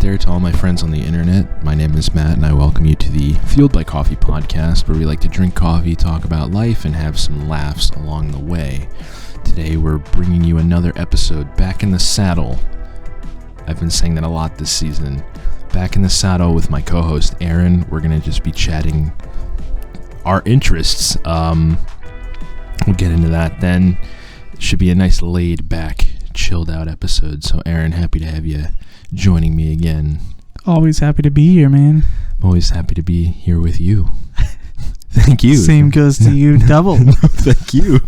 there to all my friends on the internet. My name is Matt, and I welcome you to the Fueled by Coffee podcast, where we like to drink coffee, talk about life, and have some laughs along the way. Today, we're bringing you another episode, Back in the Saddle. I've been saying that a lot this season. Back in the Saddle with my co-host, Aaron. We're going to just be chatting our interests. We'll get into that then. It should be a nice laid-back, chilled-out episode. So, Aaron, happy to have you joining me again. Always happy to be here, man. I'm always happy to be here with you. Thank you. Same goes to you, double. No, thank you.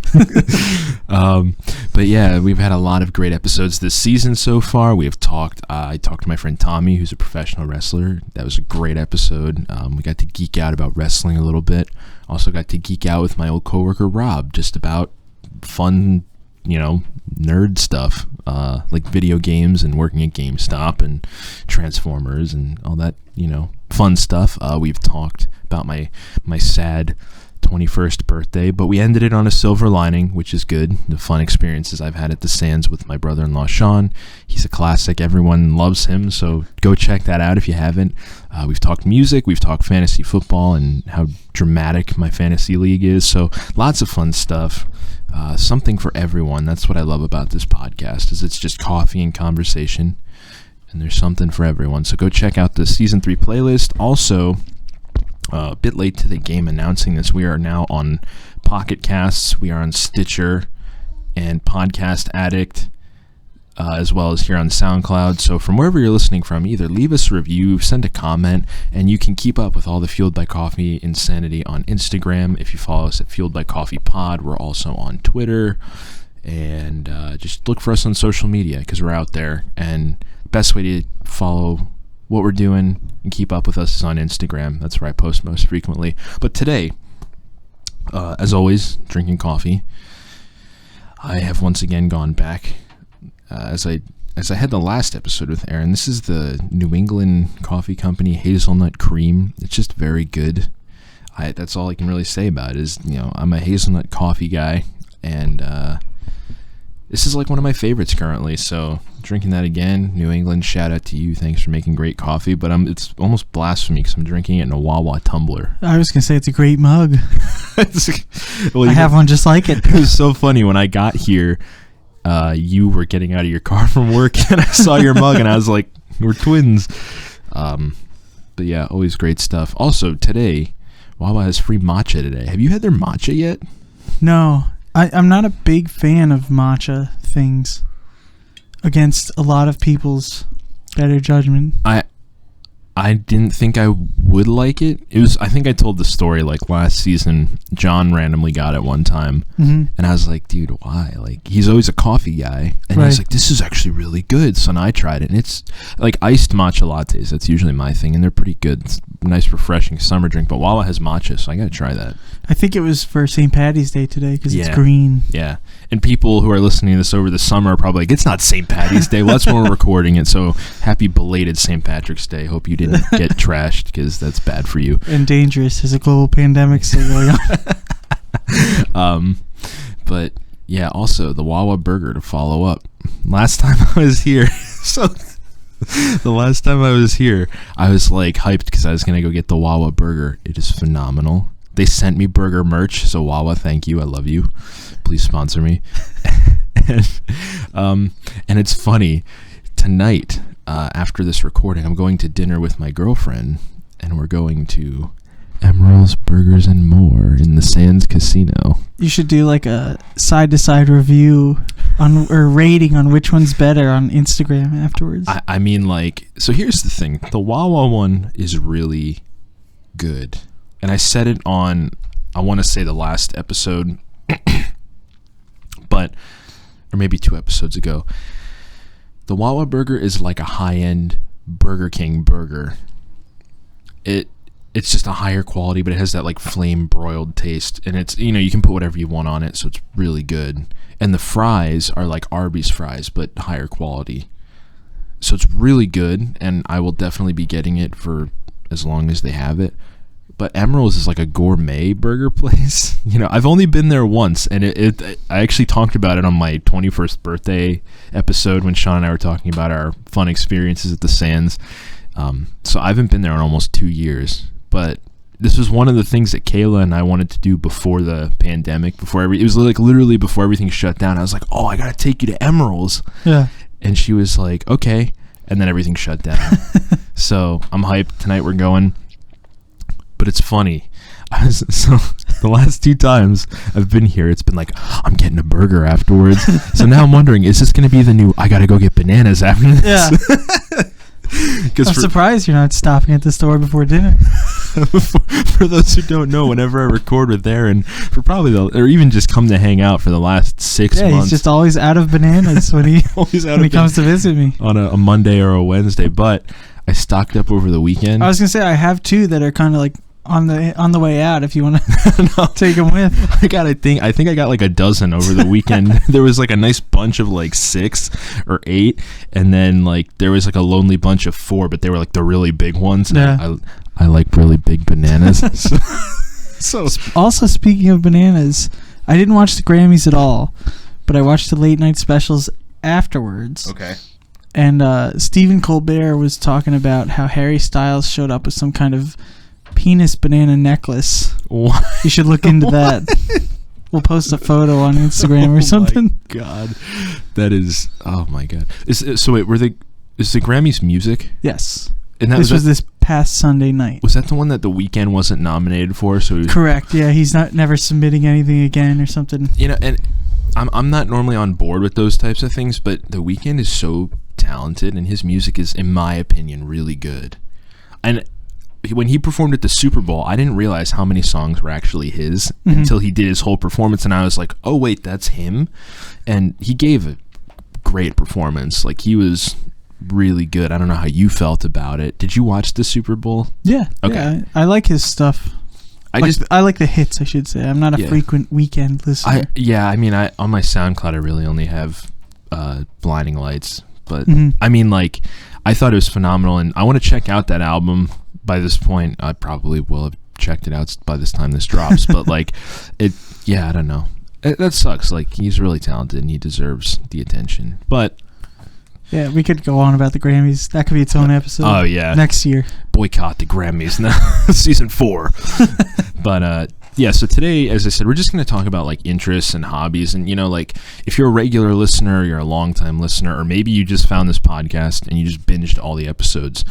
But yeah, we've had a lot of great episodes this season so far. We have talked, I talked to my friend Tommy, who's a professional wrestler. That was a great episode. We got to geek out about wrestling a little bit. Also got to geek out with my old coworker Rob, just about fun, nerd stuff, like video games and working at GameStop and Transformers and all that, fun stuff. We've talked about my sad 21st birthday, but we ended it on a silver lining, which is good. The fun experiences I've had at the Sands with my brother-in-law Sean. He's a classic. Everyone loves him, so go check that out if you haven't. We've talked music, we've talked fantasy football and how dramatic my fantasy league is, so lots of fun stuff. Something for everyone. That's what I love about this podcast, is it's just coffee and conversation, and there's something for everyone. So go check out the Season 3 playlist. Also, a bit late to the game announcing this, we are now on Pocket Casts, we are on Stitcher and Podcast Addict, as well as here on SoundCloud. So from wherever you're listening from, either leave us a review, send a comment, and you can keep up with all the Fueled by Coffee insanity on Instagram. If you follow us at Fueled by Coffee Pod, we're also on Twitter, and just look for us on social media because we're out there. And the best way to follow what we're doing and keep up with us is on Instagram. That's where I post most frequently. But today, as always, drinking coffee. I have once again gone back, as I had the last episode with Aaron. This is the New England coffee company Hazelnut Creme. It's just very good. That's all I can really say about it is, I'm a hazelnut coffee guy, and this is like one of my favorites currently. So drinking that again, New England, shout out to you. Thanks for making great coffee. But it's almost blasphemy because I'm drinking it in a Wawa tumbler. I was going to say it's a great mug. Well, I have one just like it. It was so funny when I got here. You were getting out of your car from work, and I saw your mug, and I was like, we're twins. But yeah, always great stuff. Also, today, Wawa has free matcha today. Have you had their matcha yet? No, I'm not a big fan of matcha things, against a lot of people's better judgment. I didn't think I would like it. I think I told the story like last season. John randomly got it one time, and I was like, dude, why? Like, he's always a coffee guy, and he's like, this is actually really good. So then I tried it, and it's like iced matcha lattes. That's usually my thing, and they're pretty good. It's a nice, refreshing summer drink, but Wawa has matcha, so I gotta try that. I think it was for St. Patty's Day today because it's green. Yeah, and people who are listening to this over the summer are probably like, it's not St. Patty's Day. Well, that's when we're recording it, so happy belated St. Patrick's Day. Hope you didn't get trashed because that's bad for you. And dangerous. There's a global pandemic still going on. But yeah, also the Wawa burger to follow up. Last time I was here, the last time I was here, I was like hyped because I was going to go get the Wawa burger. It is phenomenal. They sent me burger merch, so Wawa, thank you. I love you. Please sponsor me. And it's funny. Tonight, after this recording, I'm going to dinner with my girlfriend, and we're going to Emeril's Burgers and More in the Sands Casino. You should do like a side-to-side review or rating on which one's better on Instagram afterwards. I mean, so here's the thing. The Wawa one is really good. And I said it on, I want to say the last episode, or maybe 2 episodes ago. The Wawa burger is like a high-end Burger King burger. It's just a higher quality, but it has that like flame broiled taste, and it's, you can put whatever you want on it, so it's really good. And the fries are like Arby's fries, but higher quality. So it's really good, and I will definitely be getting it for as long as they have it. But Emeril's is like a gourmet burger place. You know, I've only been there once, and I actually talked about it on my 21st birthday episode when Sean and I were talking about our fun experiences at the Sands. So I haven't been there in almost 2 years, but this was one of the things that Kayla and I wanted to do before the pandemic, it was like literally before everything shut down. I was like, oh, I got to take you to Emeril's. Yeah. And she was like, okay. And then everything shut down. So I'm hyped. Tonight we're going. But it's funny. So the last 2 times I've been here, it's been like, I'm getting a burger afterwards. So now I'm wondering, is this going to be the new, I got to go get bananas after this? Yeah. I'm surprised you're not stopping at the store before dinner. For those who don't know, whenever I record with Aaron, or even just come to hang out for the last 6 months. Yeah, he's just always out of bananas when he comes to visit me. On a Monday or a Wednesday. But I stocked up over the weekend. I was going to say, I have 2 that are kind of like on the way out if you want to take them with. I think I got like a dozen over the weekend. There was like a nice bunch of like 6 or 8, and then like there was like a lonely bunch of 4, but they were like the really big ones. Yeah. I like really big bananas. So also, speaking of bananas, I didn't watch the Grammys at all, but I watched the late night specials afterwards. Okay. And Stephen Colbert was talking about how Harry Styles showed up with some kind of penis banana necklace. What? You should look into that. We'll post a photo on Instagram or something. Oh my god, that is. Oh my god. Is the Grammys music? Yes. And this was this past Sunday night. Was that the one that The Weeknd wasn't nominated for? Correct. Yeah, he's never submitting anything again or something. You know, and I'm not normally on board with those types of things, but The Weeknd is so talented, and his music is, in my opinion, really good. And when he performed at the Super Bowl, I didn't realize how many songs were actually his until he did his whole performance, and I was like, oh wait, that's him. And he gave a great performance. Like, he was really good. I don't know how you felt about it. Did you watch the Super Bowl? Yeah. Okay. Yeah, I like his stuff. I like the hits, I should say. I'm not a frequent Weeknd listener. On my SoundCloud I really only have Blinding Lights, but I thought it was phenomenal, and I want to check out that album. By this point, I probably will have checked it out by this time this drops. But I don't know. That sucks. Like, he's really talented and he deserves the attention. But yeah, we could go on about the Grammys. That could be its own episode. Oh yeah, next year. Boycott the Grammys now, season 4. But so today, as I said, we're just going to talk about like interests and hobbies, and if you're a regular listener, you're a long-time listener, or maybe you just found this podcast and you just binged all the episodes.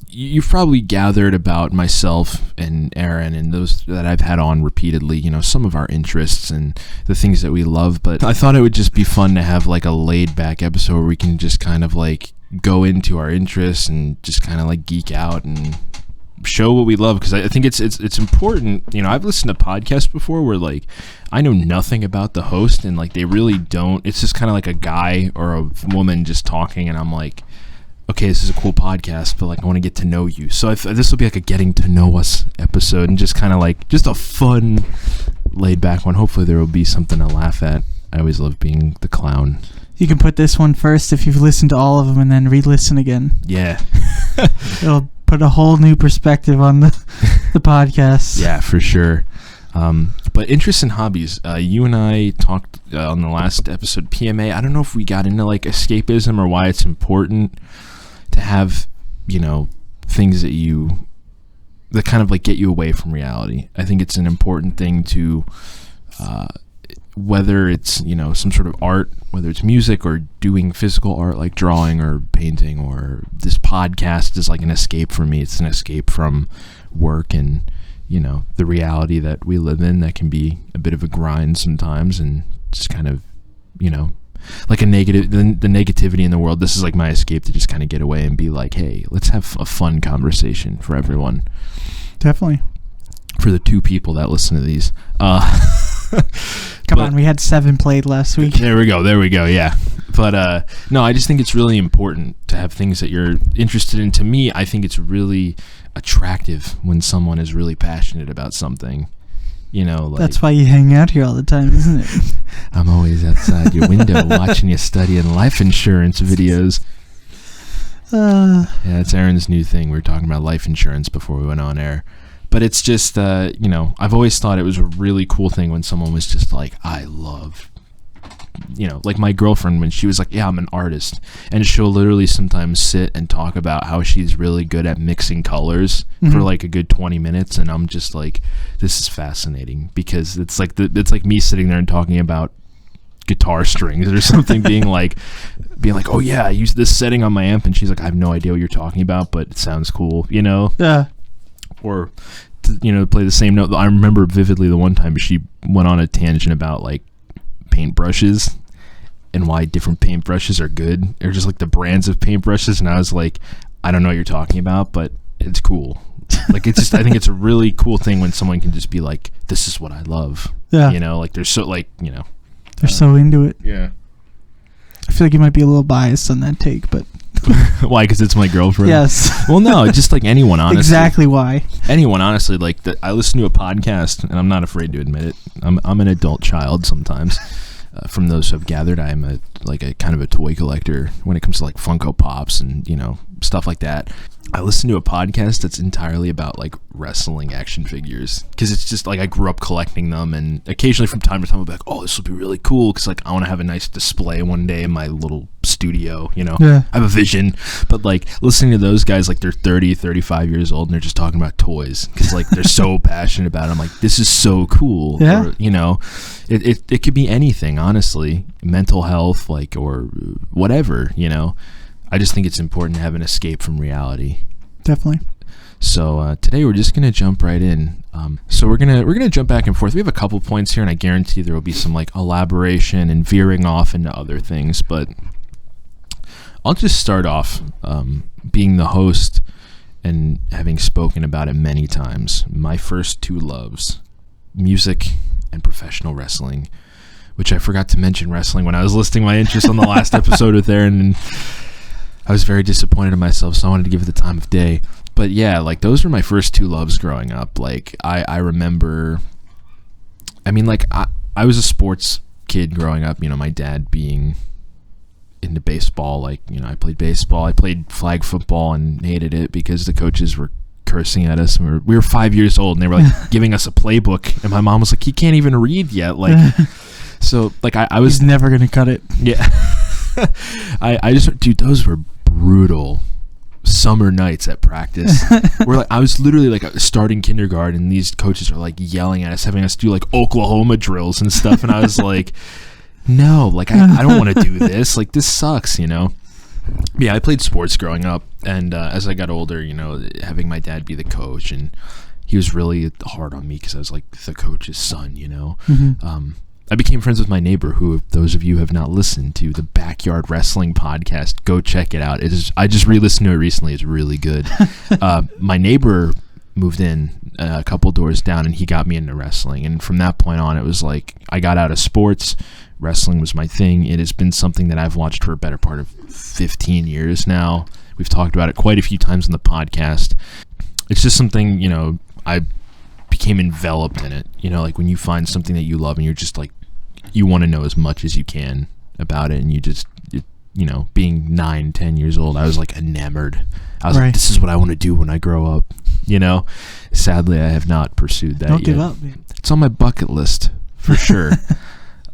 You've probably gathered about myself and Aaron and those that I've had on repeatedly, some of our interests and the things that we love. But I thought it would just be fun to have like a laid-back episode where we can just kind of like go into our interests and just kind of like geek out and show what we love, because I think it's important. I've listened to podcasts before where like I know nothing about the host and like they really don't. It's just kind of like a guy or a woman just talking, and I'm like, okay, this is a cool podcast, but like I want to get to know you. So this will be like a getting to know us episode, and just kind of like just a fun, laid back one. Hopefully there will be something to laugh at. I always love being the clown. You can put this one first if you've listened to all of them, and then re-listen again. Yeah. It'll put a whole new perspective on the podcast. Yeah, for sure. But interests and hobbies. You and I talked on the last episode, PMA. I don't know if we got into like escapism or why it's important to have, things that kind of like get you away from reality. I think it's an important thing to, whether it's, some sort of art, whether it's music or doing physical art like drawing or painting, or this podcast is like an escape for me. It's an escape from work and, the reality that we live in that can be a bit of a grind sometimes, and just kind of, like the negativity in the world. This is like my escape to just kind of get away and be like, hey, let's have a fun conversation for everyone. Definitely. For the 2 people that listen to these. Come on, we had 7 played last week. There we go, yeah. But no, I just think it's really important to have things that you're interested in. To me, I think it's really attractive when someone is really passionate about something. That's why you hang out here all the time, isn't it? I'm always outside your window watching you studying life insurance videos. Yeah, that's Aaron's new thing. We were talking about life insurance before we went on air. But it's just, I've always thought it was a really cool thing when someone was just like, I love, like my girlfriend, when she was like, yeah, I'm an artist. And she'll literally sometimes sit and talk about how she's really good at mixing colors for like a good 20 minutes. And I'm just like, this is fascinating, because it's like me sitting there and talking about guitar strings or something, being like, oh yeah, I use this setting on my amp, and she's like, I have no idea what you're talking about, but it sounds cool, Yeah. Or to, play the same note. I remember vividly the one time she went on a tangent about like paintbrushes and why different paintbrushes are good, or just like the brands of paintbrushes, and I was like, I don't know what you're talking about, but it's cool. Like, it's just, I think it's a really cool thing when someone can just be like, this is what I love. Yeah. Like they're so like, they're so into it. Yeah. I feel like you might be a little biased on that take, but why? Because it's my girlfriend. Yes. Well, no, just like anyone, honestly. Exactly why. Anyone, honestly, like I listen to a podcast, and I'm not afraid to admit it. I'm an adult child sometimes. From those who have gathered, I am a kind of a toy collector when it comes to like Funko Pops and stuff like that. I listen to a podcast that's entirely about like wrestling action figures, because it's just like I grew up collecting them, and occasionally from time to time I'll be like, oh, this will be really cool, because like I want to have a nice display one day in my little studio. Yeah. I have a vision. But like listening to those guys, like they're 30, 35 years old, and they're just talking about toys, because like they're so passionate about it. I'm like, this is so cool. Yeah. Or, it could be anything, honestly, mental health, like, or whatever. I just think it's important to have an escape from reality. Definitely. So today we're just gonna jump right in. So we're gonna jump back and forth. We have a couple points here, and I guarantee there will be some like elaboration and veering off into other things. But I'll just start off being the host and having spoken about it many times. My first two loves: music and professional wrestling, which I forgot to mention wrestling when I was listing my interests on the last episode with Aaron, and I was very disappointed in myself, so I wanted to give it the time of day. But yeah, like those were my first two loves growing up. Like I remember, I was a sports kid growing up, my dad being into baseball. Like, I played baseball, I played flag football and hated it because the coaches were cursing at us, and we were 5 years old, and they were like giving us a playbook, and my mom was like, he can't even read yet. Like, so like I was... He's never going to cut it. Yeah. I just, dude, those were brutal summer nights at practice. Where like I was literally like starting kindergarten, and these coaches are like yelling at us, having us do like Oklahoma drills and stuff, and I was like, no, like I don't want to do this. Like, this sucks, Yeah, I played sports growing up, and as I got older, having my dad be the coach, and he was really hard on me because I was like the coach's son, Mm-hmm. I became friends with my neighbor, who, if those of you who have not listened to the Backyard Wrestling podcast, go check it out. I just re-listened to it recently. It's really good. My neighbor moved in a couple doors down, and he got me into wrestling. And from that point on, it was like I got out of sports. Wrestling was my thing. It has been something that I've watched for a better part of 15 years now. We've talked about it quite a few times on the podcast. It's just something, I became enveloped in it. Like when you find something that you love, and you're just like, you want to know as much as you can about it, and you just, being 9-10 years old, I was like enamored. I was like, this is what I want to do when I grow up. Sadly, I have not pursued that yet. Don't give up, man. It's on my bucket list for sure.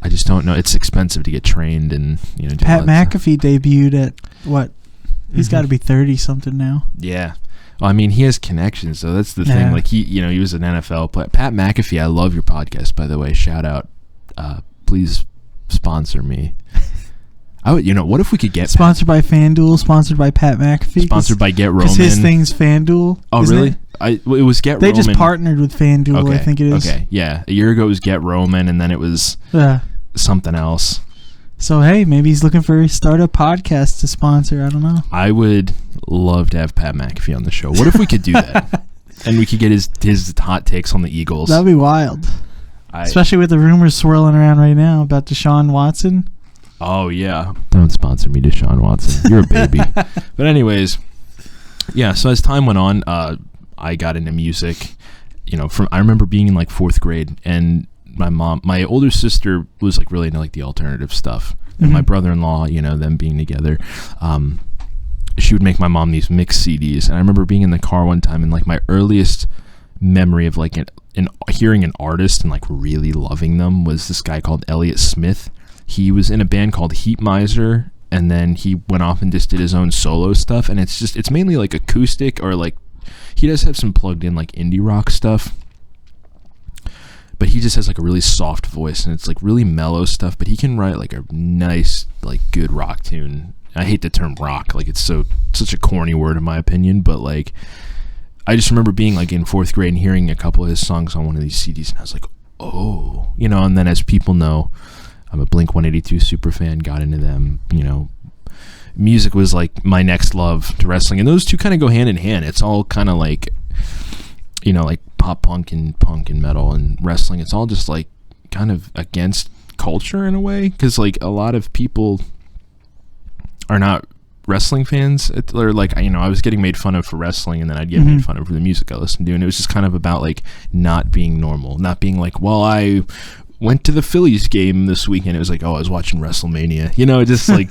I just don't know. It's expensive to get trained, and do Pat McAfee debuted at what? He's got to be 30 something now. Yeah. Well, he has connections, so that's the thing. Like he was an NFL player. Pat McAfee, I love your podcast, by the way. Shout out. Please sponsor me. I would, what if we could get sponsored by FanDuel, sponsored by Pat McAfee, sponsored by Get Roman. Because his thing's FanDuel. Oh, really? It was Get Roman. They just partnered with FanDuel, okay. I think it is. Okay, yeah. A year ago it was Get Roman, and then it was something else. So, hey, maybe he's looking for a startup podcast to sponsor. I don't know. I would love to have Pat McAfee on the show. What if we could do that? And we could get his hot takes on the Eagles. That'd be wild. Especially with the rumors swirling around right now about Deshaun Watson. Oh, yeah. Don't sponsor me, Deshaun Watson. You're a baby. But anyways, yeah, so as time went on, I got into music. I remember being in like 4th grade, and my older sister was like really into like the alternative stuff. And my brother-in-law, them being together, she would make my mom these mix CDs. And I remember being in the car one time, and like my earliest memory of like hearing an artist and like really loving them was this guy called Elliott Smith. He was in a band called Heat Miser, and then he went off and just did his own solo stuff, and it's mainly like acoustic, or like he does have some plugged in like indie rock stuff, but he just has like a really soft voice, and it's like really mellow stuff, but he can write like a nice, like good rock tune. I hate the term rock, like it's such a corny word in my opinion, but like I just remember being like in 4th grade and hearing a couple of his songs on one of these CDs, and I was like, oh, you know. And then, as people know, I'm a Blink-182 super fan, got into them, you know. Music was like my next love to wrestling, and those two kind of go hand in hand. It's all kind of like, you know, like pop punk and metal and wrestling. It's all just like kind of against culture in a way, because like a lot of people are not wrestling fans, or like, you know, I was getting made fun of for wrestling, and then I'd get made fun of for the music I listened to, and it was just kind of about like not being normal, not being like, well, I went to the Phillies game this weekend. It was like, oh, I was watching WrestleMania, you know, just like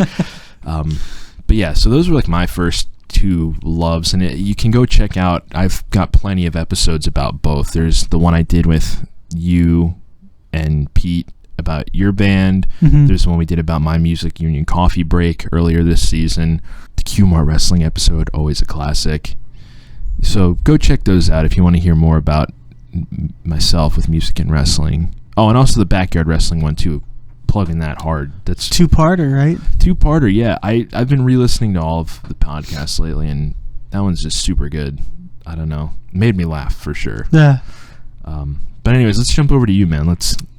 but yeah, so those were like my first two loves, and you can go check out, I've got plenty of episodes about both. There's the one I did with you and Pete about your band. There's one we did about my music union coffee break earlier this season. The Q-Mart wrestling episode, always a classic. So go check those out if you want to hear more about myself with music and wrestling. Oh, and also the backyard wrestling one too, plugging that hard. That's two-parter, right? Two-parter, yeah. I've been re-listening to all of the podcasts lately, and that one's just super good. I don't know, made me laugh for sure. Yeah. But anyways, let's jump over to you, man.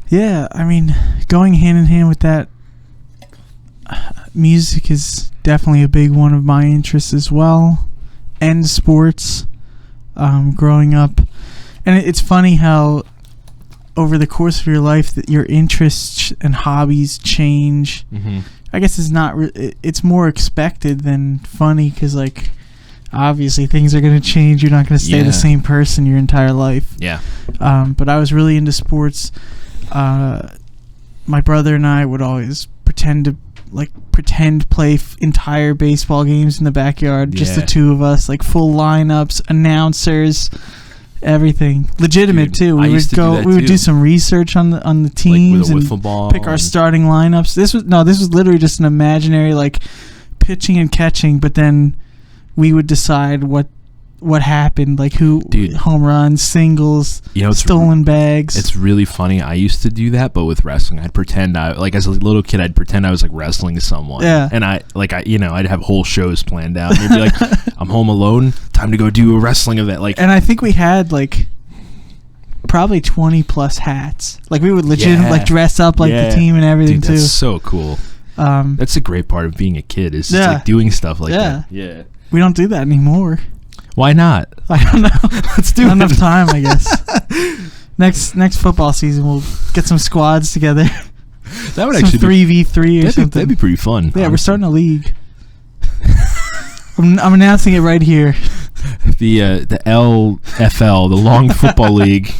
Yeah, I mean, going hand in hand with that, music is definitely a big one of my interests as well, and sports. Growing up, and it's funny how over the course of your life that your interests and hobbies change. I guess it's not. It's more expected than funny, because like obviously things are going to change. You're not going to stay the same person your entire life. Yeah. But I was really into sports. My brother and I would always pretend play entire baseball games in the backyard, just the two of us, like full lineups, announcers, everything legitimate. Dude, too. We would do some research on the teams, like with and pick our starting lineups. This was literally just an imaginary like pitching and catching, but then we would decide what happened, like who, home runs, singles, stolen bags. It's really funny. I used to do that, but with wrestling, I'd pretend as a little kid, I'd pretend I was like wrestling someone. Yeah. And I'd have whole shows planned out. And it'd be like, I'm home alone, time to go do a wrestling event. Like, and I think we had like probably 20 plus hats. Like we would legitimately like dress up like the team and everything. Dude, that's so cool. That's a great part of being a kid, is just like doing stuff like that. Yeah. We don't do that anymore. Why not? I don't know. Let's do enough time, I guess. Next football season, we'll get some squads together. That would actually 3v3 or something. That'd be pretty fun. Yeah, honestly. We're starting a league. I'm announcing it right here. The LFL, the Long Football League.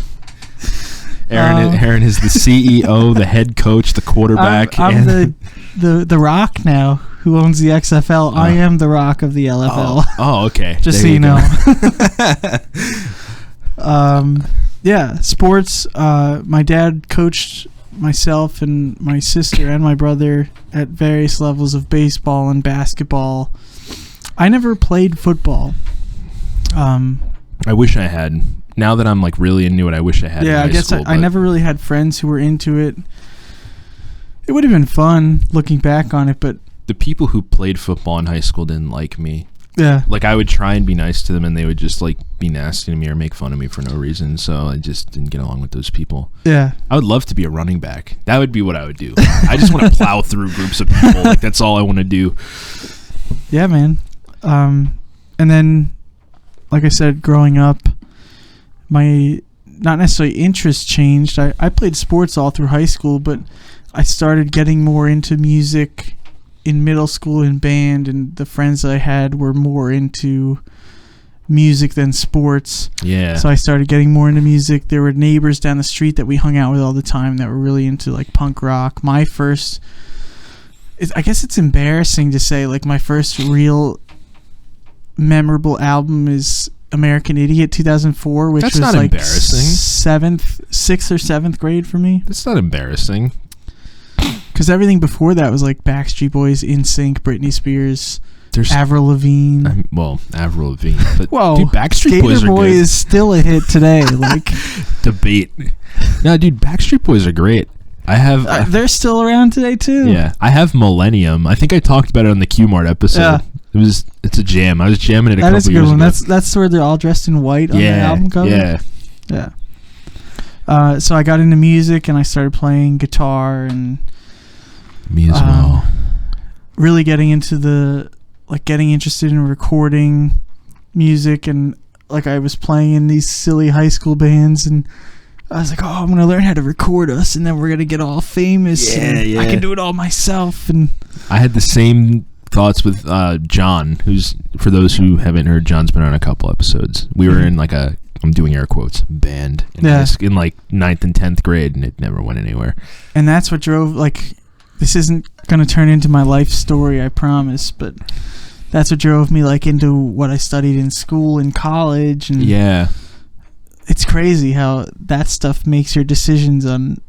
Aaron is the CEO, the head coach, the quarterback. I'm the Rock now, who owns the XFL. I am the Rock of the LFL. Oh, okay. Just there so you know. Yeah, sports. My dad coached myself and my sister and my brother at various levels of baseball and basketball. I never played football. I wish I had. Now that I'm like really into it, I wish I had. Yeah, I guess I never really had friends who were into it. It would have been fun looking back on it, but the people who played football in high school didn't like me. Yeah. Like I would try and be nice to them, and they would just like be nasty to me or make fun of me for no reason. So I just didn't get along with those people. Yeah. I would love to be a running back. That would be what I would do. I just want to plow through groups of people. Like that's all I want to do. Yeah, man. And then, like I said, growing up, my not necessarily interest changed. I played sports all through high school, but I started getting more into music in middle school in band, and the friends that I had were more into music than sports. Yeah. So I started getting more into music. There were neighbors down the street that we hung out with all the time that were really into like punk rock. I guess it's embarrassing to say, like my first real memorable album is American Idiot 2004, which That's was not like embarrassing. 6th or 7th grade for me. That's not embarrassing. Because everything before that was like Backstreet Boys, NSYNC, Britney Spears, Avril Lavigne. Avril Lavigne. But well, dude, Backstreet Boys are Boy good. is still a hit today. Like debate. No, dude, Backstreet Boys are great. I have. They're still around today too. Yeah, I have Millennium. I think I talked about it on the Q-Mart episode. Yeah. It's a jam. I was jamming it a couple years ago. That is a good one. That's where they're all dressed in white on the album cover. Yeah. So I got into music and I started playing guitar and me as well. Really getting interested in recording music, and like I was playing in these silly high school bands, and I was like, I'm gonna learn how to record us, and then we're gonna get all famous. I can do it all myself. And I had the same thoughts with John, who's, for those who haven't heard, John's been on a couple episodes. We were in like I'm doing air quotes, band in like 9th and 10th grade, and it never went anywhere. And that's what drove, like, this isn't going to turn into my life story, I promise, but that's what drove me like into what I studied in school and college. And yeah, it's crazy how that stuff makes your decisions on,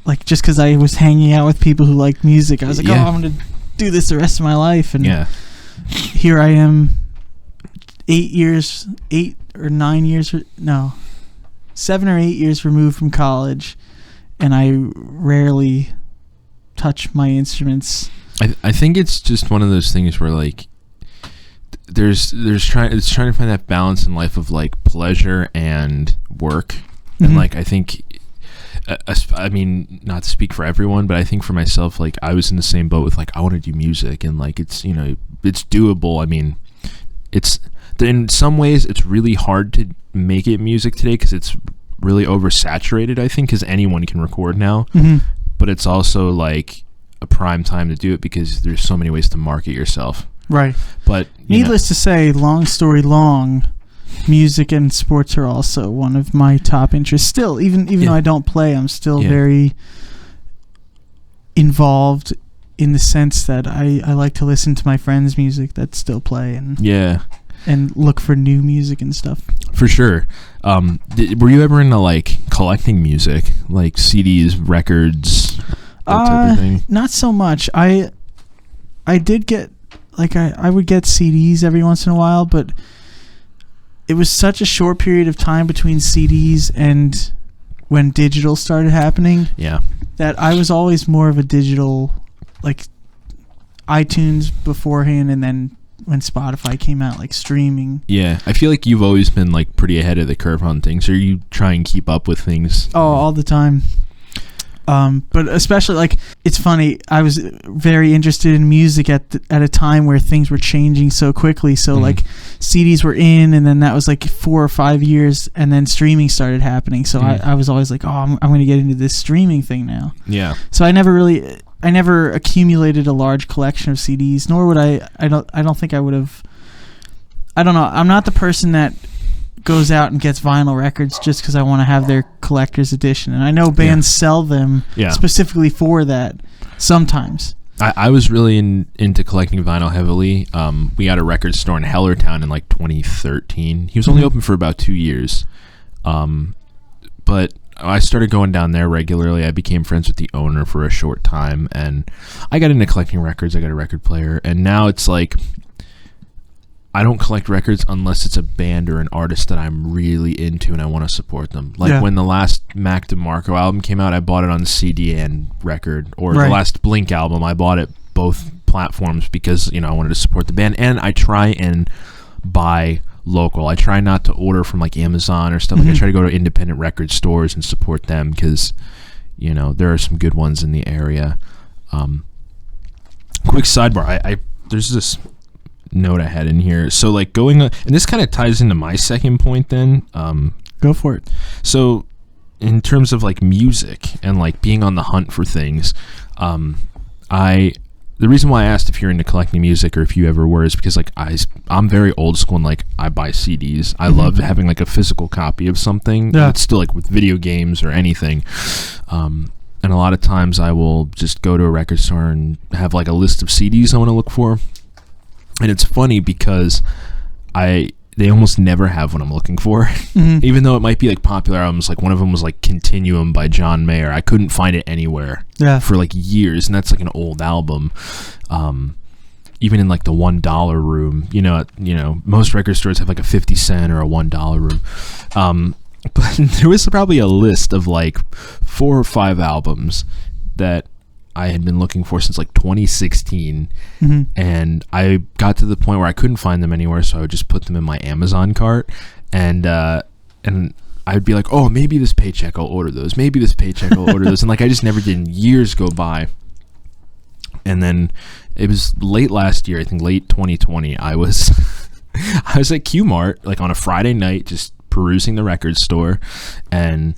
like, just because I was hanging out with people who like music, I was like, I'm going to do this the rest of my life. And here I am 7 or 8 years removed from college, and I rarely touch my instruments. I think it's just one of those things where like it's trying to find that balance in life of like pleasure and work. And like I think I mean, not to speak for everyone, but I think for myself, like I was in the same boat with like I want to do music, and like it's it's doable. I mean, it's in some ways it's really hard to make it music today because it's really oversaturated, I think, because anyone can record now. But it's also like a prime time to do it because there's so many ways to market yourself. Right. But needless to say, long story long, music and sports are also one of my top interests. Still, even though I don't play, I'm still very involved in the sense that I like to listen to my friends' music that still play and look for new music and stuff. For sure. Were you ever into like collecting music, like CDs, records, that type of thing? Not so much. I did get I would get CDs every once in a while, but it was such a short period of time between CDs and when digital started happening. Yeah. That I was always more of a digital, like iTunes beforehand, and then when Spotify came out, like streaming. Yeah, I feel like you've always been like pretty ahead of the curve on things. Or you try and keep up with things? Oh, all the time. But especially, like, it's funny, I was very interested in music at a time where things were changing so quickly. So like CDs were in, and then that was like 4 or 5 years, and then streaming started happening. So I was always like, I'm going to get into this streaming thing now. Yeah. So I never accumulated a large collection of CDs, nor would I don't think I would have. I don't know. I'm not the person that goes out and gets vinyl records just because I want to have their collector's edition. And I know bands sell them specifically for that sometimes. I was really into collecting vinyl heavily. We had a record store in Hellertown in like 2013. He was only open for about 2 years. But I started going down there regularly. I became friends with the owner for a short time, and I got into collecting records. I got a record player, and now it's like I don't collect records unless it's a band or an artist that I'm really into and I want to support them. Like when the last Mac DeMarco album came out, I bought it on CD and record. Or the last Blink album, I bought it both platforms because, I wanted to support the band. And I try and buy local. I try not to order from like Amazon or stuff. Like I try to go to independent record stores and support them because, there are some good ones in the area. Quick sidebar. There's this note I had in here. So like going on, and this kind of ties into my second point then. Go for it. So in terms of like music and like being on the hunt for things, the reason why I asked if you're into collecting music or if you ever were is because like I'm very old school and like I buy CDs. I love having like a physical copy of something. Yeah. It's still like with video games or anything. And a lot of times I will just go to a record store and have like a list of CDs I want to look for. And it's funny because they almost never have what I'm looking for. Even though it might be like popular albums, like one of them was like Continuum by John Mayer. I couldn't find it anywhere for like years, and that's like an old album. Even in like the $1 room, you know, most record stores have like a 50 cent or a $1 room. But there was probably a list of like 4 or 5 albums that I had been looking for since like 2016, and I got to the point where I couldn't find them anywhere, so I would just put them in my Amazon cart, and I'd be like, oh, maybe this paycheck I'll order those, maybe this paycheck I'll order those, and like I just never did, and years go by. And then it was late last year, I think late 2020, I was at Q-Mart like on a Friday night, just perusing the record store, and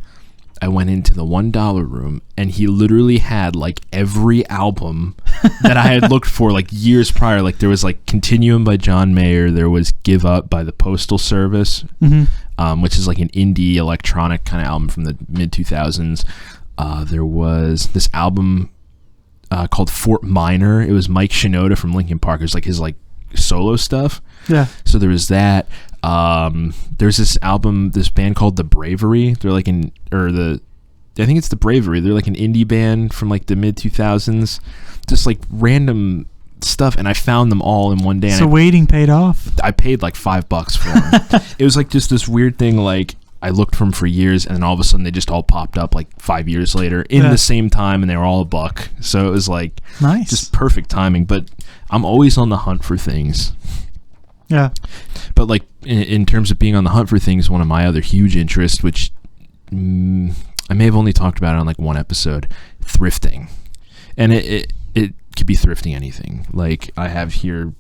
I went into the $1 room, and he literally had like every album that I had looked for like years prior. Like there was like Continuum by John Mayer, there was Give Up by the Postal Service, which is like an indie electronic kind of album from the mid 2000s. There was this album called Fort Minor. It was Mike Shinoda from Linkin Park. It was like his like solo stuff. Yeah. So there was that. There's this album, this band called The Bravery. They're like I think it's The Bravery. They're like an indie band from like the mid 2000s. Just like random stuff, and I found them all in one day. So waiting paid off. I paid like $5 for them. It was like just this weird thing. Like I looked for them for years, and then all of a sudden they just all popped up like 5 years later in the same time, and they were all $1. So it was like nice, just perfect timing. But I'm always on the hunt for things. Yeah. But like in terms of being on the hunt for things, one of my other huge interests, which I may have only talked about it on like one episode, thrifting. And it could be thrifting anything. Like I have here,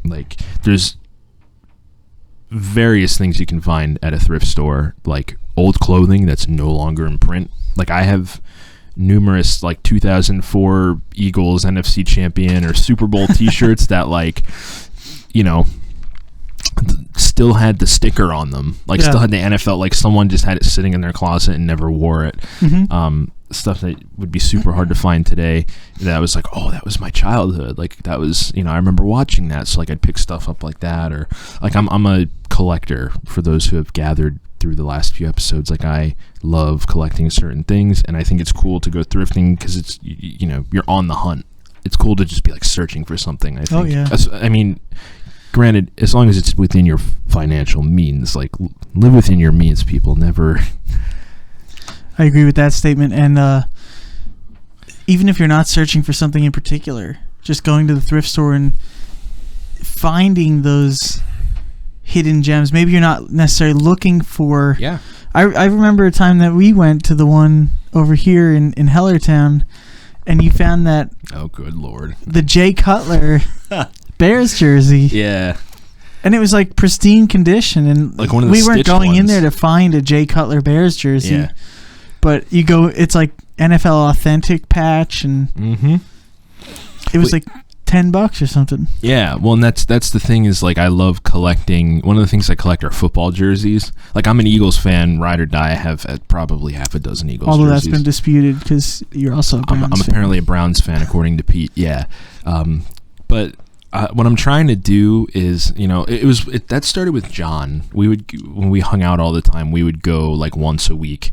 like there's various things you can find at a thrift store, like old clothing that's no longer in print. Like I have numerous like 2004 Eagles NFC champion or Super Bowl t-shirts that like, you know, still had the sticker on them, like still had the NFL, like someone just had it sitting in their closet and never wore it. Stuff that would be super hard to find today, that was like, oh, that was my childhood, like that was, you know, I remember watching that, so like I'd pick stuff up like that. Or like I'm a collector, for those who have gathered through the last few episodes. Like I love collecting certain things, and I think it's cool to go thrifting because it's, you know, you're on the hunt. It's cool to just be like searching for something, I think. I mean, granted, as long as it's within your financial means, like live within your means, people. Never. I agree with that statement. And even if you're not searching for something in particular, just going to the thrift store and finding those hidden gems. Maybe you're not necessarily looking for. Yeah. I remember a time that we went to the one over here in Hellertown, and you found that. Oh, good Lord. The Jay Cutler Bears jersey. Yeah. And it was like pristine condition, and like one of the we weren't going in there to find a Jay Cutler Bears jersey. Yeah. But you go, it's like NFL authentic patch, and it was like $10 or something. Yeah, well, and that's the thing, is like I love collecting. One of the things I collect are football jerseys. Like I'm an Eagles fan, ride or die. I have probably half a dozen Eagles Although jerseys. That's been disputed because you're also a Browns I'm apparently a Browns fan, according to Pete. Yeah, but. What I'm trying to do is, you know, that started with John. When we hung out all the time, we would go like once a week,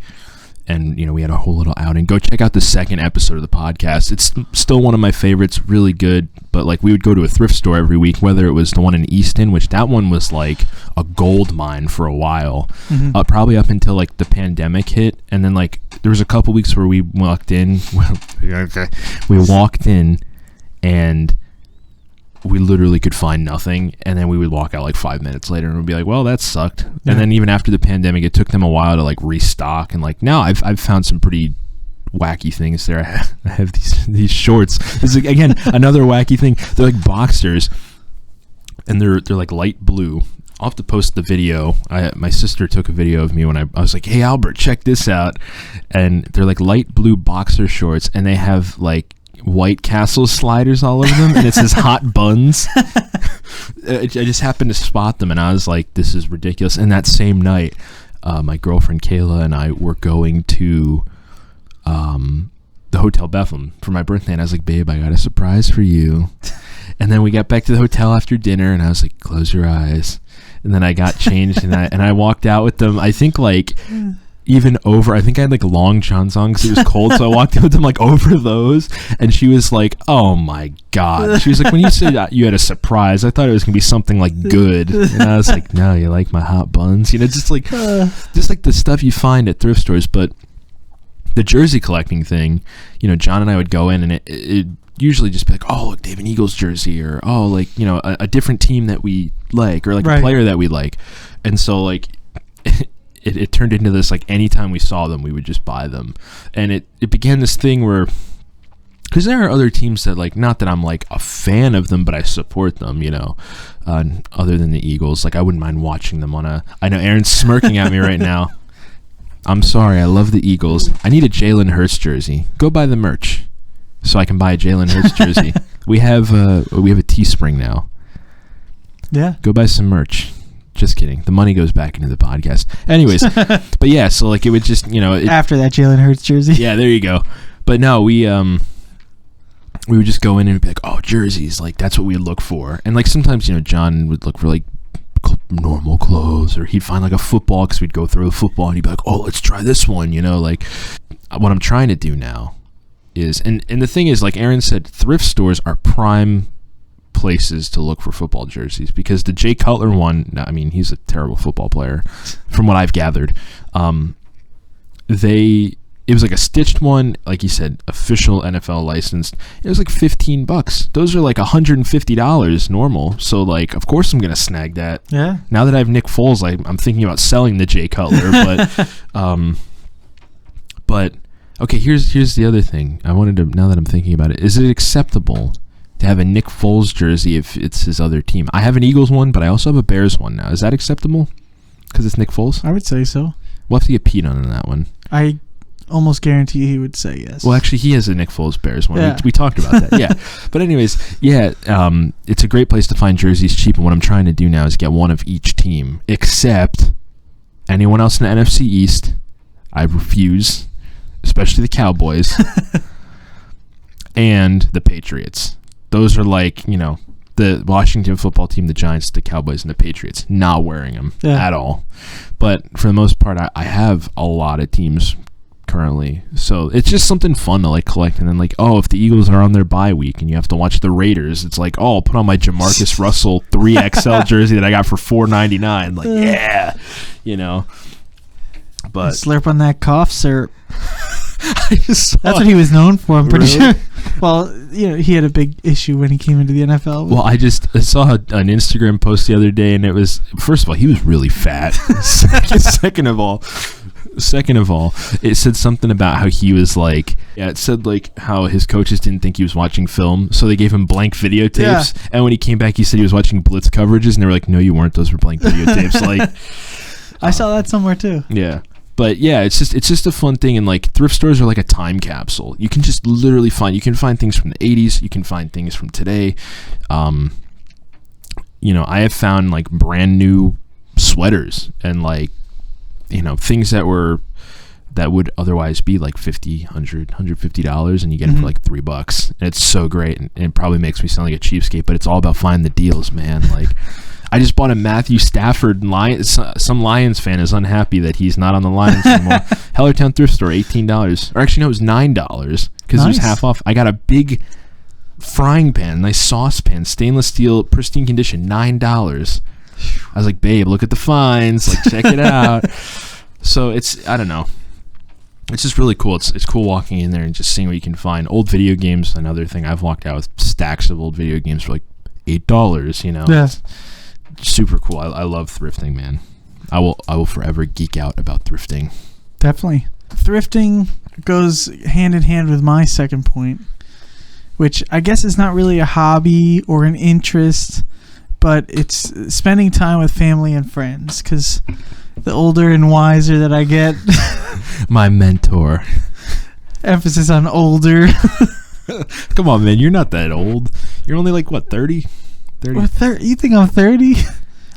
and you know, we had a whole little outing. Go check out the second episode of the podcast. It's still one of my favorites, really good. But like we would go to a thrift store every week, whether it was the one in Easton, which that one was like a gold mine for a while, probably up until like the pandemic hit, and then like there was a couple weeks where we walked in, and we literally could find nothing, and then we would walk out like 5 minutes later and we'd be like, well, that sucked. Yeah. And then even after the pandemic, it took them a while to like restock, and like now I've found some pretty wacky things there. I have these shorts. This is again another wacky thing. They're like boxers, and they're like light blue. I'll have to post the video. My sister took a video of me when I was like, hey Albert, check this out. And they're like light blue boxer shorts, and they have like White Castle sliders all over them, and it says hot buns. I just happened to spot them, and I was like, this is ridiculous. And that same night, my girlfriend Kayla and I were going to the the Hotel Bethlehem for my birthday, and I was like, babe, I got a surprise for you. And then we got back to the hotel after dinner, and I was like, close your eyes. And then I got changed, and I walked out with them. I think like even over. I think I had like long johns on because it was cold, so I walked in with them like over those. And she was like, "Oh my god!" She was like, "When you said you had a surprise, I thought it was gonna be something like good." And I was like, "No, you like my hot buns?" You know, just like the stuff you find at thrift stores. But the jersey collecting thing, you know, John and I would go in, and it usually just be like, oh, look, they have an Eagles jersey, or oh, like, you know, a different team that we like, or like a player that we like. And so like it turned into this, like, anytime we saw them we would just buy them. And it began this thing where, because there are other teams that, like, not that I'm like a fan of them, but I support them, you know, other than the Eagles. Like, I wouldn't mind watching them I know Aaron's smirking at me right now. I'm sorry, I love the Eagles. I need a Jalen Hurts jersey. Go buy the merch so I can buy a Jalen Hurts jersey. We have a Teespring now. Yeah. Go buy some merch. Just kidding. The money goes back into the podcast. Anyways, but yeah, so like it would just, you know, after that Jalen Hurts jersey. Yeah, there you go. But no, we would just go in and be like, oh, jerseys, like that's what we look for. And like sometimes, you know, John would look for like normal clothes, or he'd find like a football because we'd go through the football and he'd be like, oh, let's try this one, you know. Like what I'm trying to do now is, and the thing is, like Aaron said, thrift stores are prime places to look for football jerseys, because the Jay Cutler one, I mean, he's a terrible football player from what I've gathered. It was like a stitched one, like you said, official NFL licensed. It was like $15. Those are like $150 normal. So like, of course I'm gonna snag that. Yeah. Now that I have Nick Foles, I'm thinking about selling the Jay Cutler, but okay, here's the other thing. I wanted to, now that I'm thinking about it, is it acceptable to have a Nick Foles jersey if it's his other team? I have an Eagles one, but I also have a Bears one now. Is that acceptable? Because it's Nick Foles? I would say so. We'll have to get Pete on that one. I almost guarantee he would say yes. Well, actually, he has a Nick Foles Bears one. Yeah. We talked about that. Yeah. But anyways, yeah, it's a great place to find jerseys cheap. And what I'm trying to do now is get one of each team, except anyone else in the NFC East. I refuse, especially the Cowboys and the Patriots. Those are like, you know, the Washington football team, the Giants, the Cowboys, and the Patriots. Not wearing them at all. But for the most part, I have a lot of teams currently, so it's just something fun to like collect. And then like, oh, if the Eagles are on their bye week and you have to watch the Raiders, it's like, oh, I'll put on my Jamarcus Russell 3XL jersey that I got for $4.99. Like, yeah, you know. But slurp on that cough syrup. That's what he was known for, I'm pretty sure. Well, you know, he had a big issue when he came into the NFL. Well, I saw an Instagram post the other day, and it was, first of all, he was really fat. Second of all, it said something about how he was like, it said like how his coaches didn't think he was watching film, so they gave him blank videotapes. Yeah. And when he came back, he said he was watching blitz coverages, and they were like, no, you weren't. Those were blank videotapes. Like, I saw that somewhere too. Yeah. But yeah, it's just a fun thing, and like thrift stores are like a time capsule. You can just literally find things from the 80s, you can find things from today. You know, I have found like brand new sweaters and like, you know, things that would otherwise be like $50, $100, $150, and you get them for like $3. And it's so great, and it probably makes me sound like a cheapskate, but it's all about finding the deals, man. Like, I just bought a Matthew Stafford Lions. Some Lions fan is unhappy that he's not on the Lions anymore. Hellertown thrift store, $18. Or actually, no, it was $9 because it was half off. I got a big frying pan, nice saucepan, stainless steel, pristine condition, $9. I was like, babe, look at the finds. Like, check it out. So it's, I don't know. It's just really cool. It's cool walking in there and just seeing what you can find. Old video games, another thing. I've walked out with stacks of old video games for like $8, you know. Yeah. Super cool. I love thrifting, man. I will forever geek out about thrifting. Definitely. Thrifting goes hand in hand with my second point, which I guess is not really a hobby or an interest, but it's spending time with family and friends, because the older and wiser that I get... My mentor. Emphasis on older. Come on, man. You're not that old. You're only like, what, 30? 30. You think I'm 30?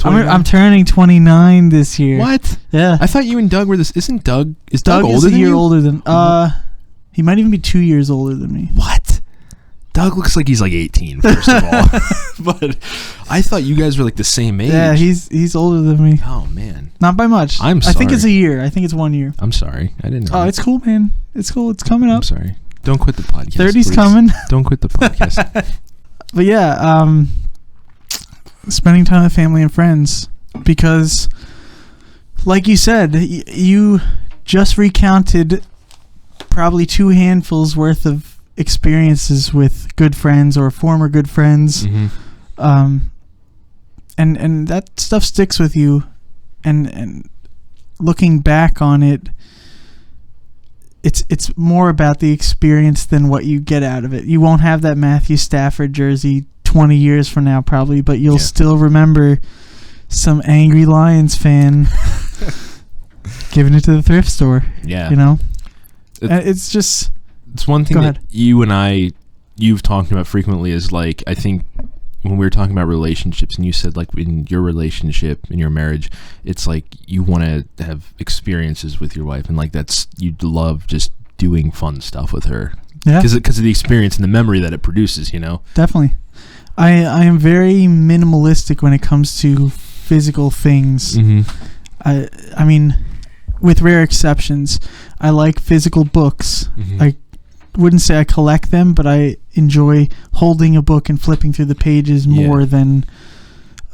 I'm turning 29 this year. What? Yeah. I thought you and Doug were this. Is Doug older is a than year you? older than He might even be 2 years older than me. What? Doug looks like he's like 18, first of all. But I thought you guys were like the same age. Yeah, he's older than me. Oh, man. Not by much. I'm sorry. I think it's a year. I think it's 1 year. I'm sorry. I didn't know. Oh, it's cool, man. It's cool. It's coming up. I'm sorry. Don't quit the podcast. 30's please. coming. Don't quit the podcast. But yeah, spending time with family and friends. Because, like you said, you just recounted probably 2 handfuls worth of experiences with good friends or former good friends. Mm-hmm. And that stuff sticks with you, and looking back on it, it's more about the experience than what you get out of it. You won't have that Matthew Stafford jersey 20 years from now probably, but you'll still remember some angry Lions fan giving it to the thrift store. Yeah. You know? It's just... It's one thing that you and you've talked about frequently is, like, I think when we were talking about relationships, and you said, like, in your relationship, in your marriage, it's like you want to have experiences with your wife, and, like, you love just doing fun stuff with her. Yeah. Because of the experience and the memory that it produces, you know? Definitely. I am very minimalistic when it comes to physical things. Mm-hmm. I mean, with rare exceptions, I like physical books. Mm-hmm. I wouldn't say I collect them, but I enjoy holding a book and flipping through the pages more than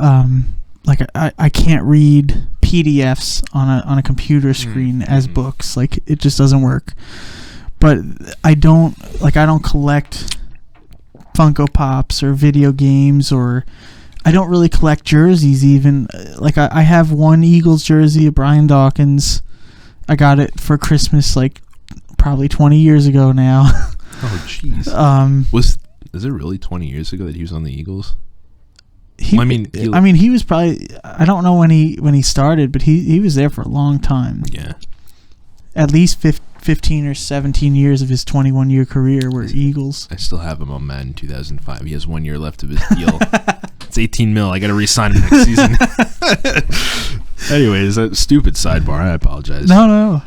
like I can't read PDFs on a computer screen as books. Like, it just doesn't work. But I don't collect Funko Pops or video games, or I don't really collect jerseys even. Like, I have one Eagles jersey of Brian Dawkins. I got it for Christmas like probably 20 years ago now. Oh, jeez. Is it really 20 years ago that he was on the Eagles? He was probably, I don't know when he started, but he was there for a long time. Yeah. At least 15 or 17 years of his 21-year career were Eagles. I still have him on Madden 2005. He has 1 year left of his deal. It's $18 million. I got to re-sign him next season. Anyways, a stupid sidebar. I apologize. No.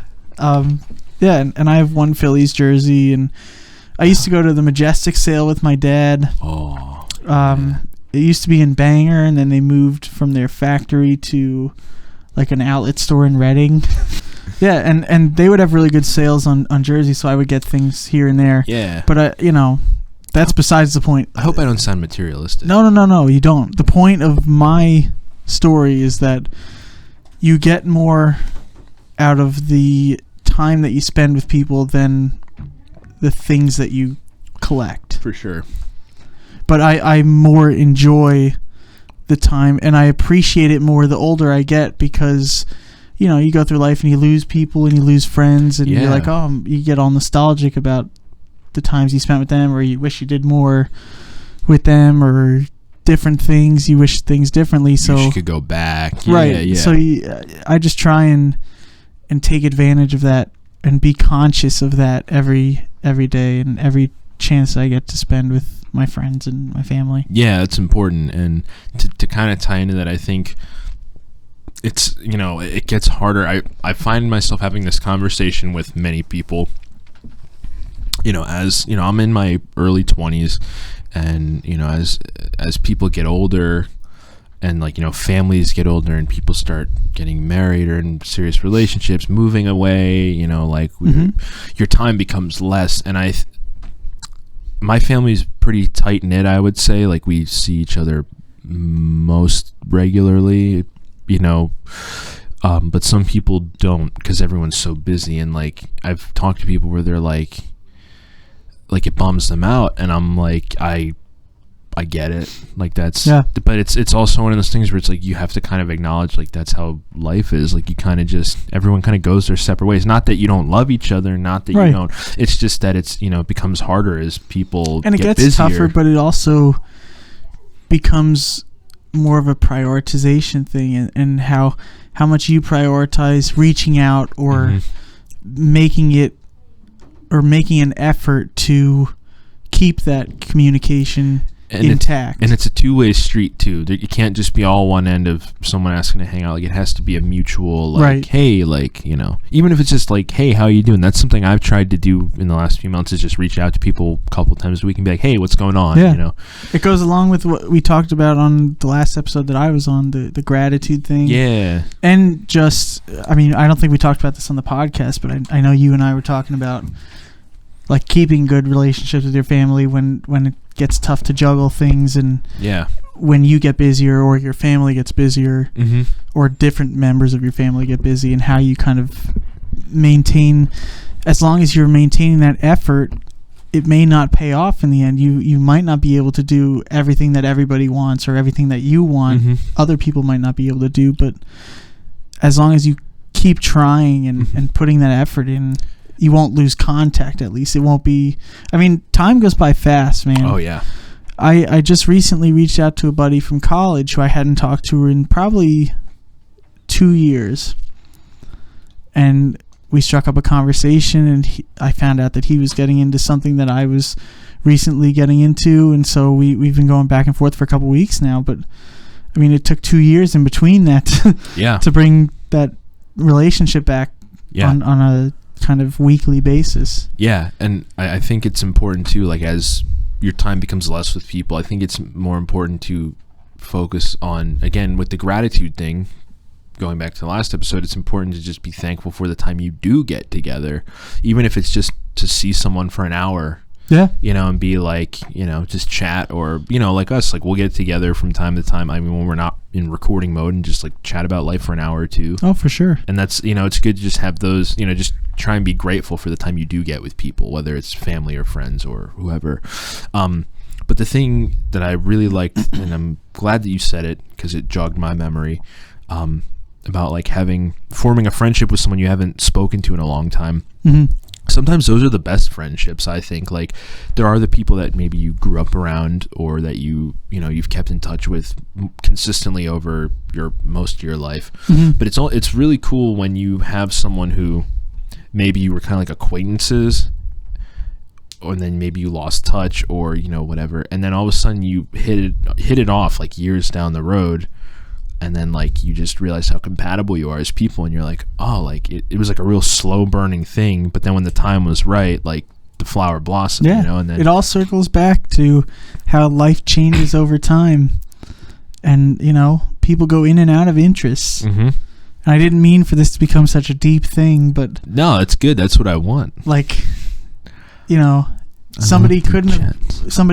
Yeah, and I have one Phillies jersey, and I used to go to the Majestic sale with my dad. Oh. It used to be in Bangor, and then they moved from their factory to like an outlet store in Reading. Yeah, and they would have really good sales on jerseys, so I would get things here and there. Yeah. But that's besides the point. I hope I don't sound materialistic. No, you don't. The point of my story is that you get more out of the time that you spend with people than the things that you collect. For sure. But I more enjoy the time, and I appreciate it more the older I get, because you go through life and you lose people and you lose friends, and you're like, you get all nostalgic about the times you spent with them, or you wish you did more with them, or different things, you wish things differently. So you could go back. Right. Yeah. So I just try and take advantage of that and be conscious of that every day and every chance I get to spend with my friends and my family. Yeah, it's important. And to kind of tie into that, I think it's, it gets harder. I find myself having this conversation with many people, as, I'm in my early 20s, and, as people get older, and families get older and people start getting married or in serious relationships, moving away, your time becomes less. And my family's pretty tight knit, I would say. Like, we see each other most regularly, but some people don't, because everyone's so busy. And I've talked to people where they're like it bums them out, and I'm like, I get it. But it's also one of those things where it's like you have to kind of acknowledge that's how life is. You kind of everyone kind of goes their separate ways. Not that you don't love each other, not that you don't. It's just that it's it becomes harder as people and it get gets busier. Tougher, but it also becomes more of a prioritization thing, and how much you prioritize reaching out or making an effort to keep that communication intact. And it's a two-way street too. You can't just be all one end of someone asking to hang out. Like, it has to be a mutual, like, right. Hey, like, you know, even if it's just like, hey, how you doing? That's something I've tried to do in the last few months, is just reach out to people a couple times a week and be like, hey, what's going on? Yeah. You know, it goes along with what we talked about on the last episode that I was on, the gratitude thing. Yeah. And just, I mean, I don't think we talked about this on the podcast, but I know you and I were talking about, like, keeping good relationships with your family when it gets tough to juggle things, and yeah, when you get busier or your family gets busier, mm-hmm. or different members of your family get busy, and how you kind of maintain, as long as you're maintaining that effort, it may not pay off in the end. You might not be able to do everything that everybody wants, or everything that you want, mm-hmm. other people might not be able to do, but as long as you keep trying and putting that effort in, you won't lose contact. At least it won't be, I mean, time goes by fast, man. Oh yeah. I just recently reached out to a buddy from college who I hadn't talked to in probably 2 years, and we struck up a conversation, and I found out that he was getting into something that I was recently getting into, and so we've been going back and forth for a couple weeks now. But I mean, it took 2 years in between that to bring that relationship back on a kind of weekly basis. Yeah, and I think it's important too, like, as your time becomes less with people, I think it's more important to focus on, again, with the gratitude thing, going back to the last episode, it's important to just be thankful for the time you do get together, even if it's just to see someone for an hour. Yeah. You know, and be like, you know, just chat, or, you know, like us, like, we'll get together from time to time. I mean, when we're not in recording mode, and just like chat about life for an hour or two. Oh, for sure. And that's, you know, it's good to just have those, you know, just try and be grateful for the time you do get with people, whether it's family or friends or whoever. But the thing that I really liked, and I'm glad that you said it because it jogged my memory, about like forming a friendship with someone you haven't spoken to in a long time. Mm-hmm. Sometimes those are the best friendships, I think. Like, there are the people that maybe you grew up around, or that you've kept in touch with consistently over most of your life. Mm-hmm. But it's really cool when you have someone who maybe you were kind of like acquaintances, and then maybe you lost touch, or, you know, whatever, and then all of a sudden you hit it off like years down the road. And then, like, you just realize how compatible you are as people, and you're like, oh, like, it was like a real slow burning thing, but then when the time was right, like, the flower blossomed, you know, and then it all circles back to how life changes over time, and, you know, people go in and out of interests. Mm-hmm. And I didn't mean for this to become such a deep thing, but no, it's good. That's what I want. Like, you know, somebody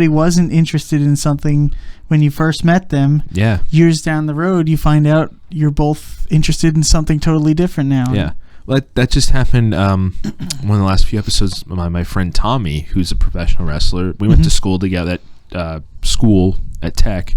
wasn't interested in something when you first met them. Yeah. Years down the road, you find out you're both interested in something totally different now. Yeah. Well, that just happened one of the last few episodes. My friend Tommy, who's a professional wrestler, we went to school together at Tech,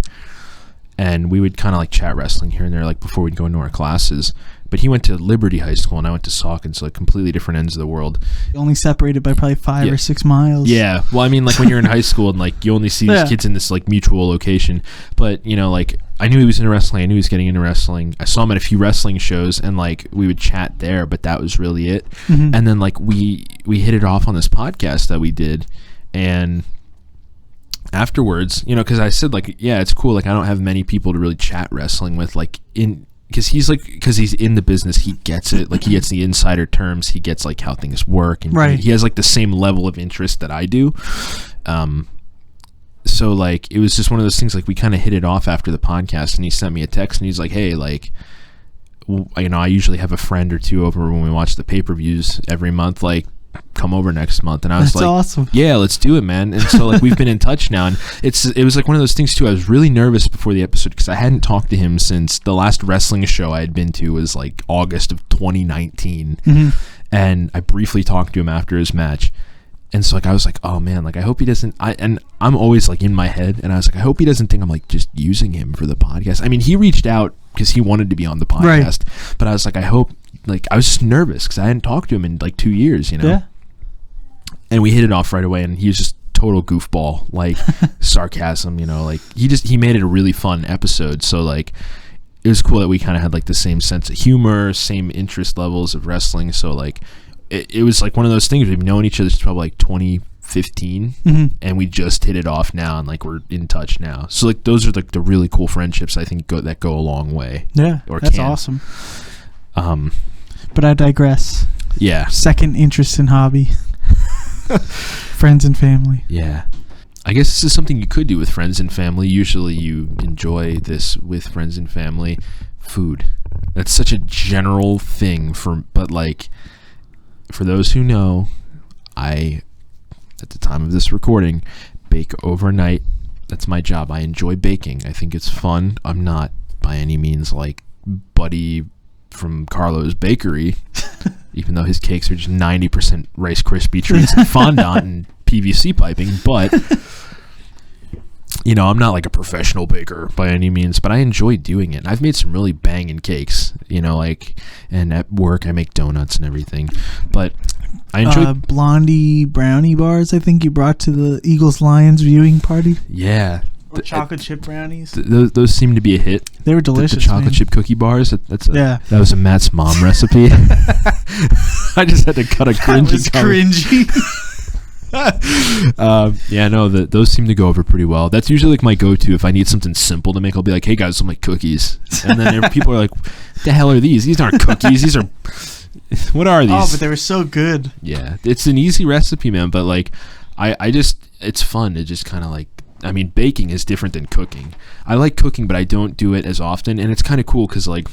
and we would kind of like chat wrestling here and there, like, before we'd go into our classes. But he went to Liberty High School, and I went to Saucon, so like completely different ends of the world. Only separated by probably 5 or 6 miles. Yeah. Well, I mean, like, when you're in high school and, like, you only see these kids in this, like, mutual location. But, you know, like, I knew he was into wrestling. I knew he was getting into wrestling. I saw him at a few wrestling shows, and, like, we would chat there, but that was really it. Mm-hmm. And then, like, we hit it off on this podcast that we did, and afterwards, you know, because I said, like, yeah, it's cool. Like, I don't have many people to really chat wrestling with, like, because he's in the business, he gets it. Like, he gets the insider terms, he gets, like, how things work, and right. He has, like, the same level of interest that I do. So, like, it was just one of those things, like, we kind of hit it off after the podcast, and he sent me a text, and he's like, hey, like, you know, I usually have a friend or two over when we watch the pay-per-views every month, like, come over next month. And I was That's awesome. Yeah, let's do it, man. And so, like, we've been in touch now, and it was like one of those things too. I was really nervous before the episode because I hadn't talked to him since the last wrestling show I had been to was like August of 2019. Mm-hmm. And I briefly talked to him after his match, and so, like, I was like, oh man, like, I hope he doesn't. And I'm always like in my head, and I was like, I hope he doesn't think I'm like just using him for the podcast. I mean, he reached out because he wanted to be on the podcast, right. But I was like, I hope. Like, I was just nervous because I hadn't talked to him in like 2 years, you know. Yeah. And we hit it off right away, and he was just total goofball, like sarcasm, you know. Like, he made it a really fun episode. So, like, it was cool that we kind of had like the same sense of humor, same interest levels of wrestling. So, like, it was like one of those things. We've known each other since probably like 25 15 and we just hit it off now, and like we're in touch now. So like those are like the really cool friendships I think that go a long way. Yeah, that's awesome. But I digress. Yeah. Second interest in hobby. Friends and family. Yeah. I guess this is something you could do with friends and family. Usually you enjoy this with friends and family. Food. That's such a general thing but like for those who know, I at the time of this recording bake overnight. That's my job. I enjoy baking. I think it's fun. I'm not by any means like Buddy from Carlo's Bakery, even though his cakes are just 90% Rice Krispie treats and fondant and PVC piping, but you know, I'm not like a professional baker by any means, but I enjoy doing it. I've made some really banging cakes, you know, like, and at work I make donuts and everything, but I enjoy Blondie brownie bars I think you brought to the Eagles Lions viewing party. Yeah. Or chocolate chip brownies. Those seem to be a hit. They were delicious. The chocolate chip cookie bars. That was a Matt's mom recipe. I just had to cut a cringy. That was cringy. Yeah, no, those seem to go over pretty well. That's usually like my go-to if I need something simple to make. I'll be like, "Hey guys, I'm like cookies," and then people are like, "What the hell are these? These aren't cookies. These are what are these?" Oh, but they were so good. Yeah, it's an easy recipe, man. But like, I just it's fun to just kind of like. I mean, baking is different than cooking. I like cooking, but I don't do it as often. And it's kind of cool because, like,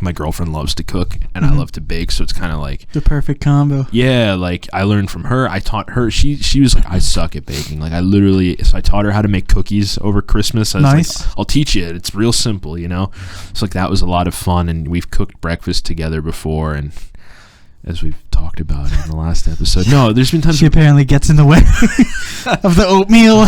my girlfriend loves to cook and I love to bake. So it's kind of like... the perfect combo. Yeah, like, I learned from her. I taught her. She was like, I suck at baking. Like, so I taught her how to make cookies over Christmas. I was nice. like, I'll teach you. It's real simple, you know? So, like, that was a lot of fun. And we've cooked breakfast together before. And as we've talked about in the last episode. No, there's been times... she apparently gets in the way of the oatmeal.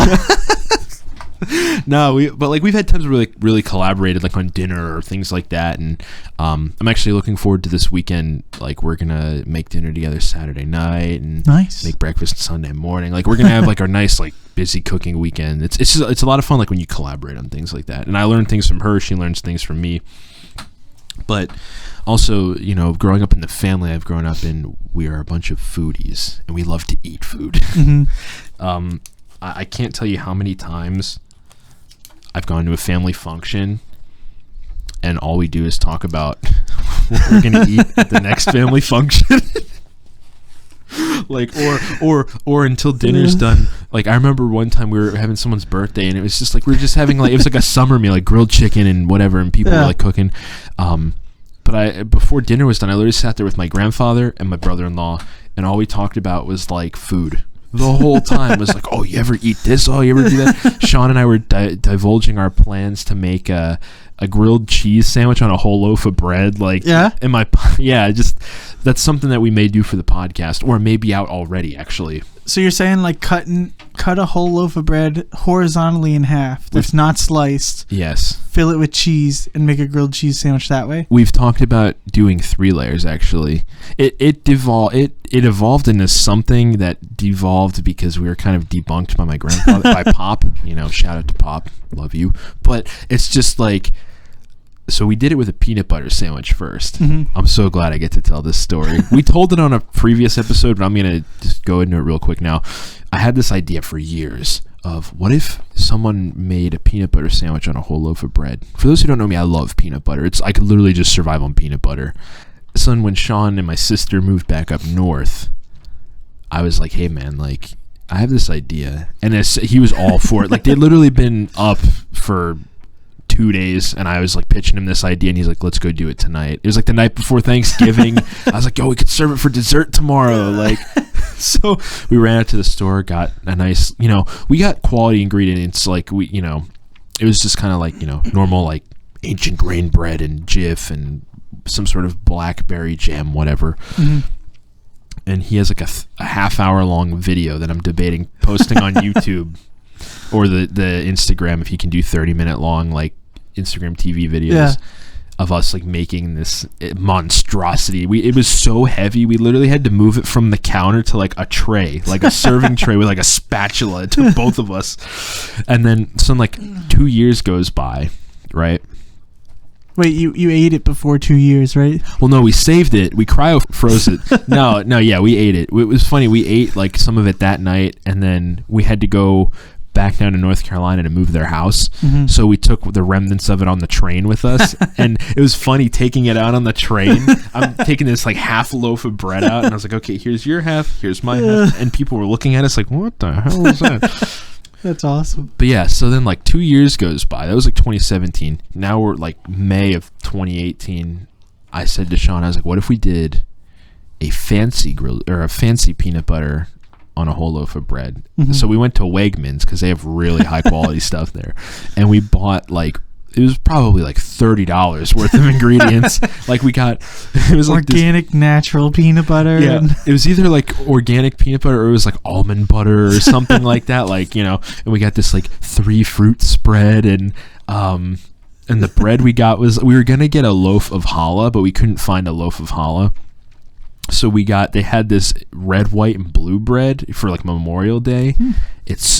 No, but like we've had times where we like really collaborated like on dinner or things like that, and I'm actually looking forward to this weekend. Like we're gonna make dinner together Saturday night and make breakfast Sunday morning. Like we're gonna have like our nice like busy cooking weekend. It's a lot of fun like when you collaborate on things like that. And I learn things from her, she learns things from me. But also, you know, growing up in the family I've grown up in, we are a bunch of foodies and we love to eat food. I can't tell you how many times I've gone to a family function and all we do is talk about what we're going to eat at the next family function. Like, or until dinner's done. Like, I remember one time we were having someone's birthday and it was just like, we were just having like, it was like a summer meal, like grilled chicken and whatever, and people were like cooking. But before dinner was done, I literally sat there with my grandfather and my brother-in-law and all we talked about was like food. The whole time was like, oh, you ever eat this? Oh, you ever do that? Sean and I were divulging our plans to make a grilled cheese sandwich on a whole loaf of bread. Like, just that's something that we may do for the podcast, or maybe out already, actually. So you're saying like cut a whole loaf of bread horizontally in half that's not sliced. Yes. Fill it with cheese and make a grilled cheese sandwich that way. We've talked about doing 3 layers actually. It evolved into something that devolved because we were kind of debunked by my grandfather, by Pop. You know, shout out to Pop, love you. But it's just like. So we did it with a peanut butter sandwich first. I'm so glad I get to tell this story. We told it on a previous episode, but I'm going to just go into it real quick now. I had this idea for years of what if someone made a peanut butter sandwich on a whole loaf of bread. For those who don't know me, I love peanut butter. I could literally just survive on peanut butter. So when Sean and my sister moved back up north, I was like, hey man, like I have this idea. And he was all for it. Like they'd literally been up for 2 days and I was like pitching him this idea and he's like, let's go do it tonight. It was like the night before Thanksgiving. I was like, yo, we could serve it for dessert tomorrow. Like, so we ran out to the store, got a nice, you know, we got quality ingredients. Like we, you know, it was just kind of like, you know, normal, like ancient grain bread and Jif and some sort of blackberry jam, whatever. And he has like a half-hour long video that I'm debating posting on YouTube or the Instagram if he can do 30-minute long like Instagram TV videos of us like making this monstrosity. It was so heavy we literally had to move it from the counter to like a tray, like a serving tray with like a spatula. It took both of us. And then some like 2 years goes by, right? Wait, you ate it before 2 years, right? Well, no, we saved it. We cryo-froze it. No, yeah, we ate it. It was funny. We ate like some of it that night, and then we had to go back down to North Carolina to move their house. Mm-hmm. So we took the remnants of it on the train with us, and it was funny taking it out on the train. I'm taking this like half loaf of bread out, and I was like, okay, here's your half, here's my half, and people were looking at us like, what the hell is that? That's awesome. But yeah, so then like 2 years goes by. That was like 2017. Now we're like May of 2018. I said to Sean, I was like, what if we did a fancy peanut butter on a whole loaf of bread? Mm-hmm. So we went to Wegmans because they have really high quality stuff there, and we bought like, it was probably like $30 worth of ingredients. Like we got, it was like organic, natural peanut butter. Yeah, it was either like organic peanut butter or it was like almond butter or something like that. Like, you know, and we got this like 3 fruit spread, and the bread we got was, we were gonna get a loaf of challah, but we couldn't find a loaf of challah. So they had this red, white, and blue bread for like Memorial Day.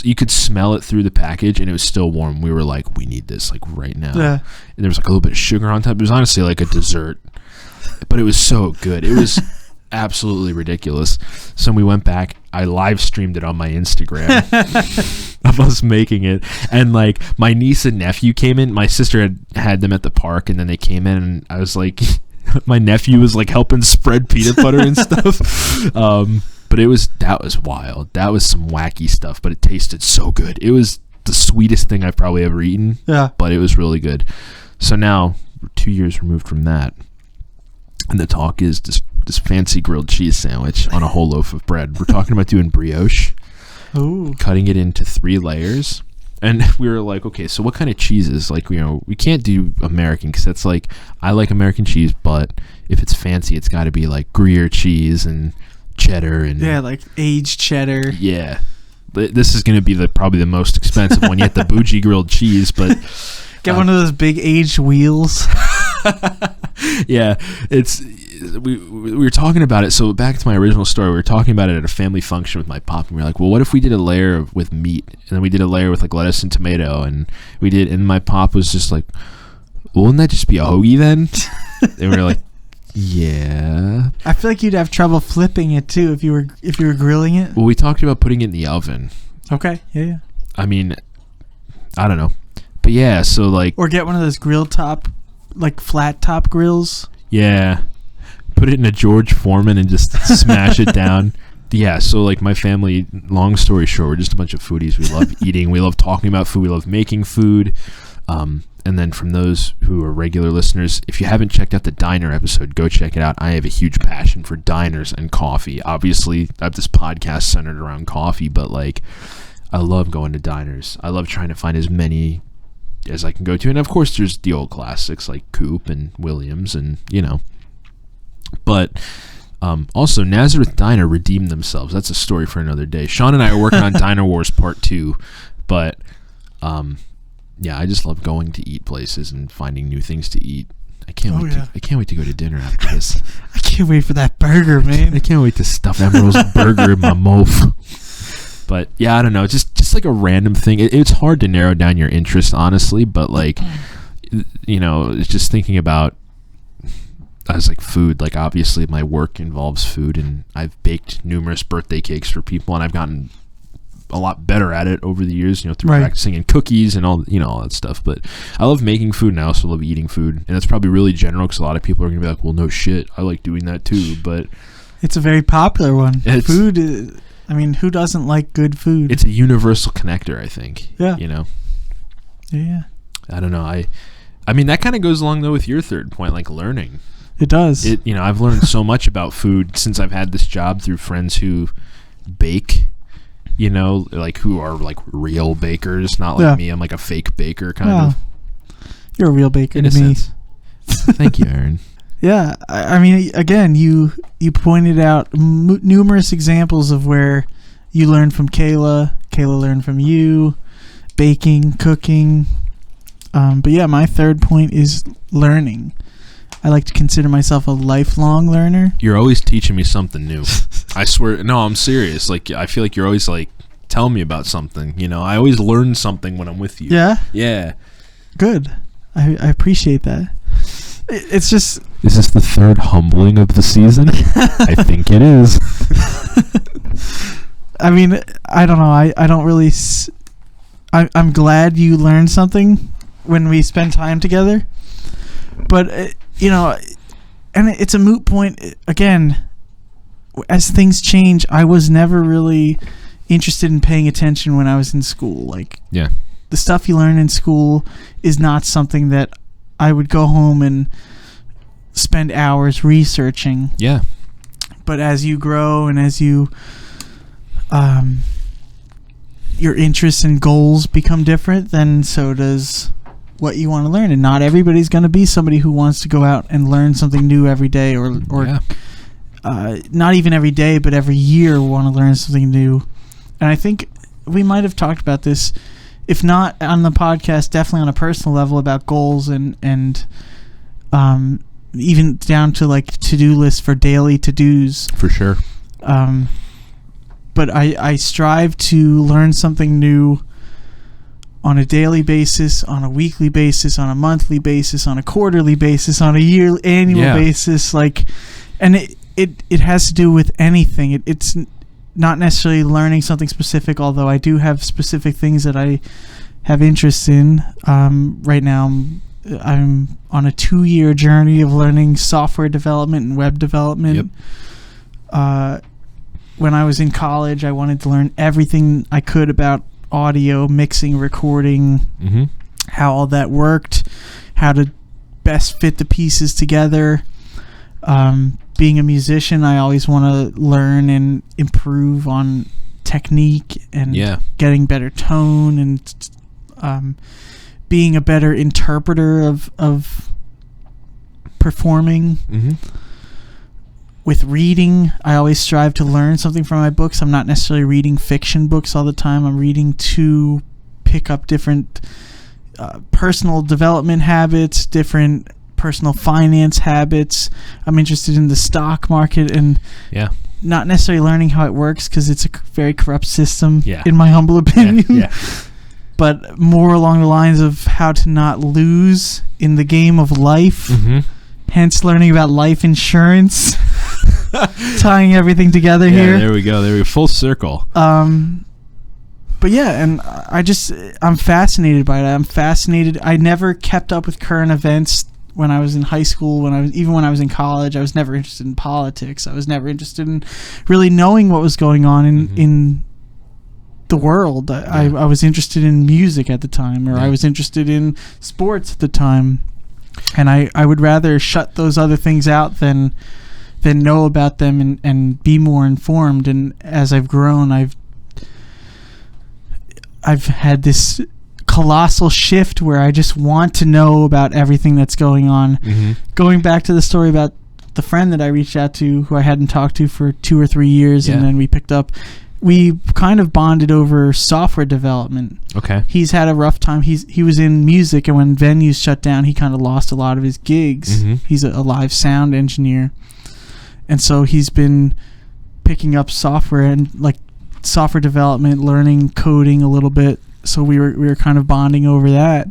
You could smell it through the package, and it was still warm. We were like, we need this like right now. Yeah. And there was like a little bit of sugar on top. It was honestly like a dessert, but it was so good. It was absolutely ridiculous. So we went back. I live streamed it on my Instagram of us making it, and like my niece and nephew came in. My sister had them at the park, and then they came in, and I was like. My nephew was like helping spread peanut butter and stuff. But that was wild. That was some wacky stuff, but it tasted so good. It was the sweetest thing I've probably ever eaten. Yeah. But it was really good. So now we're 2 years removed from that, and the talk is this fancy grilled cheese sandwich on a whole loaf of bread. We're talking about doing brioche. Ooh. Cutting it into 3 layers. And we were like, okay, so what kind of cheeses? Like, you know, we can't do American because that's like, I like American cheese, but if it's fancy, it's got to be like Gruyere cheese and cheddar. And yeah, like aged cheddar. Yeah. But this is going to be probably the most expensive one yet, the bougie grilled cheese. But get one of those big aged wheels. Yeah, we were talking about it. So back to my original story, we were talking about it at a family function with my pop, and we were like, well, what if we did a layer with meat, and then we did a layer with like lettuce and tomato, and my pop was just like, well, wouldn't that just be a hoagie then? And we were like, yeah. I feel like you'd have trouble flipping it too if you were grilling it. Well, we talked about putting it in the oven. Okay, yeah. I mean, I don't know, but yeah, so like, or get one of those grill top, like flat top grills. Yeah. Put it in a George Foreman and just smash it down. Yeah, so like my family, long story short, we're just a bunch of foodies. We love eating. We love talking about food. We love making food. And then from those who are regular listeners, if you haven't checked out the diner episode, go check it out. I have a huge passion for diners and coffee. Obviously, I have this podcast centered around coffee, but like I love going to diners. I love trying to find as many as I can go to. And of course, there's the old classics like Coop and Williams and, you know. But also, Nazareth Diner redeemed themselves. That's a story for another day. Sean and I are working on Diner Wars Part 2. But, yeah, I just love going to eat places and finding new things to eat. I can't wait to go to dinner after this. I can't wait for that burger, man. I can't wait to stuff Emerald's burger in my mouth. But, yeah, I don't know. Just like a random thing. It's hard to narrow down your interest, honestly. But, like, you know, it's just thinking about, I was like, food. Like, obviously, my work involves food, and I've baked numerous birthday cakes for people, and I've gotten a lot better at it over the years, you know, through practicing in cookies and all, you know, all that stuff. But I love making food, and I also love eating food, and that's probably really general because a lot of people are gonna be like, well, no shit, I like doing that too. But it's a very popular one. Food is, I mean, who doesn't like good food? It's a universal connector, I think. Yeah. You know. Yeah. I don't know. I mean, that kind of goes along though with your third point, like learning. It does. You know, I've learned so much about food since I've had this job through friends who bake, you know, like who are like real bakers, not like me. I'm like a fake baker kind of. You're a real baker in to a me. Sense. Thank you, Aaron. Yeah. I mean, again, you pointed out numerous examples of where you learned from Kayla learned from you, baking, cooking. But yeah, my third point is learning. I like to consider myself a lifelong learner. You're always teaching me something new. I swear. No, I'm serious. Like, I feel like you're always like, tell me about something. You know, I always learn something when I'm with you. Yeah? Yeah. Good. I appreciate that. It's just... Is this the third humbling of the season? I think it is. I mean, I don't know. I don't really... I'm glad you learned something when we spend time together. But, you know, and it's a moot point. Again, as things change, I was never really interested in paying attention when I was in school. Like, yeah, the stuff you learn in school is not something that I would go home and spend hours researching. Yeah. But as you grow and as you your interests and goals become different, then so does what you want to learn. And not everybody's going to be somebody who wants to go out and learn something new every day, or not even every day, but every year want to learn something new. And I think we might have talked about this, if not on the podcast, definitely on a personal level, about goals and even down to like to-do lists for daily to-dos. For sure. But I strive to learn something new on a daily basis, on a weekly basis, on a monthly basis, on a quarterly basis, on a annual basis. Like, and it has to do with anything. It's not necessarily learning something specific, although I do have specific things that I have interest in. Right now, I'm on a 2-year journey of learning software development and web development. Yep. When I was in college, I wanted to learn everything I could about audio, mixing, recording, how all that worked, how to best fit the pieces together. Being a musician, I always want to learn and improve on technique and getting better tone and being a better interpreter of performing. With reading, I always strive to learn something from my books. I'm not necessarily reading fiction books all the time. I'm reading to pick up different personal development habits, different personal finance habits. I'm interested in the stock market and not necessarily learning how it works, because it's a very corrupt system, in my humble opinion. But more along the lines of how to not lose in the game of life. Hence learning about life insurance. Tying everything together here. There we go. Full circle. But yeah, and I'm fascinated by that. I'm fascinated. I never kept up with current events when I was in high school. When I was in college, I was never interested in politics. I was never interested in really knowing what was going on in the world. I was interested in music at the time, or I was interested in sports at the time, and I would rather shut those other things out than know about them and be more informed. And as I've grown, I've had this colossal shift where I just want to know about everything that's going on. Going back to the story about the friend that I reached out to, who I hadn't talked to for 2 or 3 years, and then we picked up. We kind of bonded over software development. Okay. He's had a rough time. He was in music, and when venues shut down, he kind of lost a lot of his gigs. He's a live sound engineer. And so he's been picking up software and like software development, learning coding a little bit. So we were kind of bonding over that.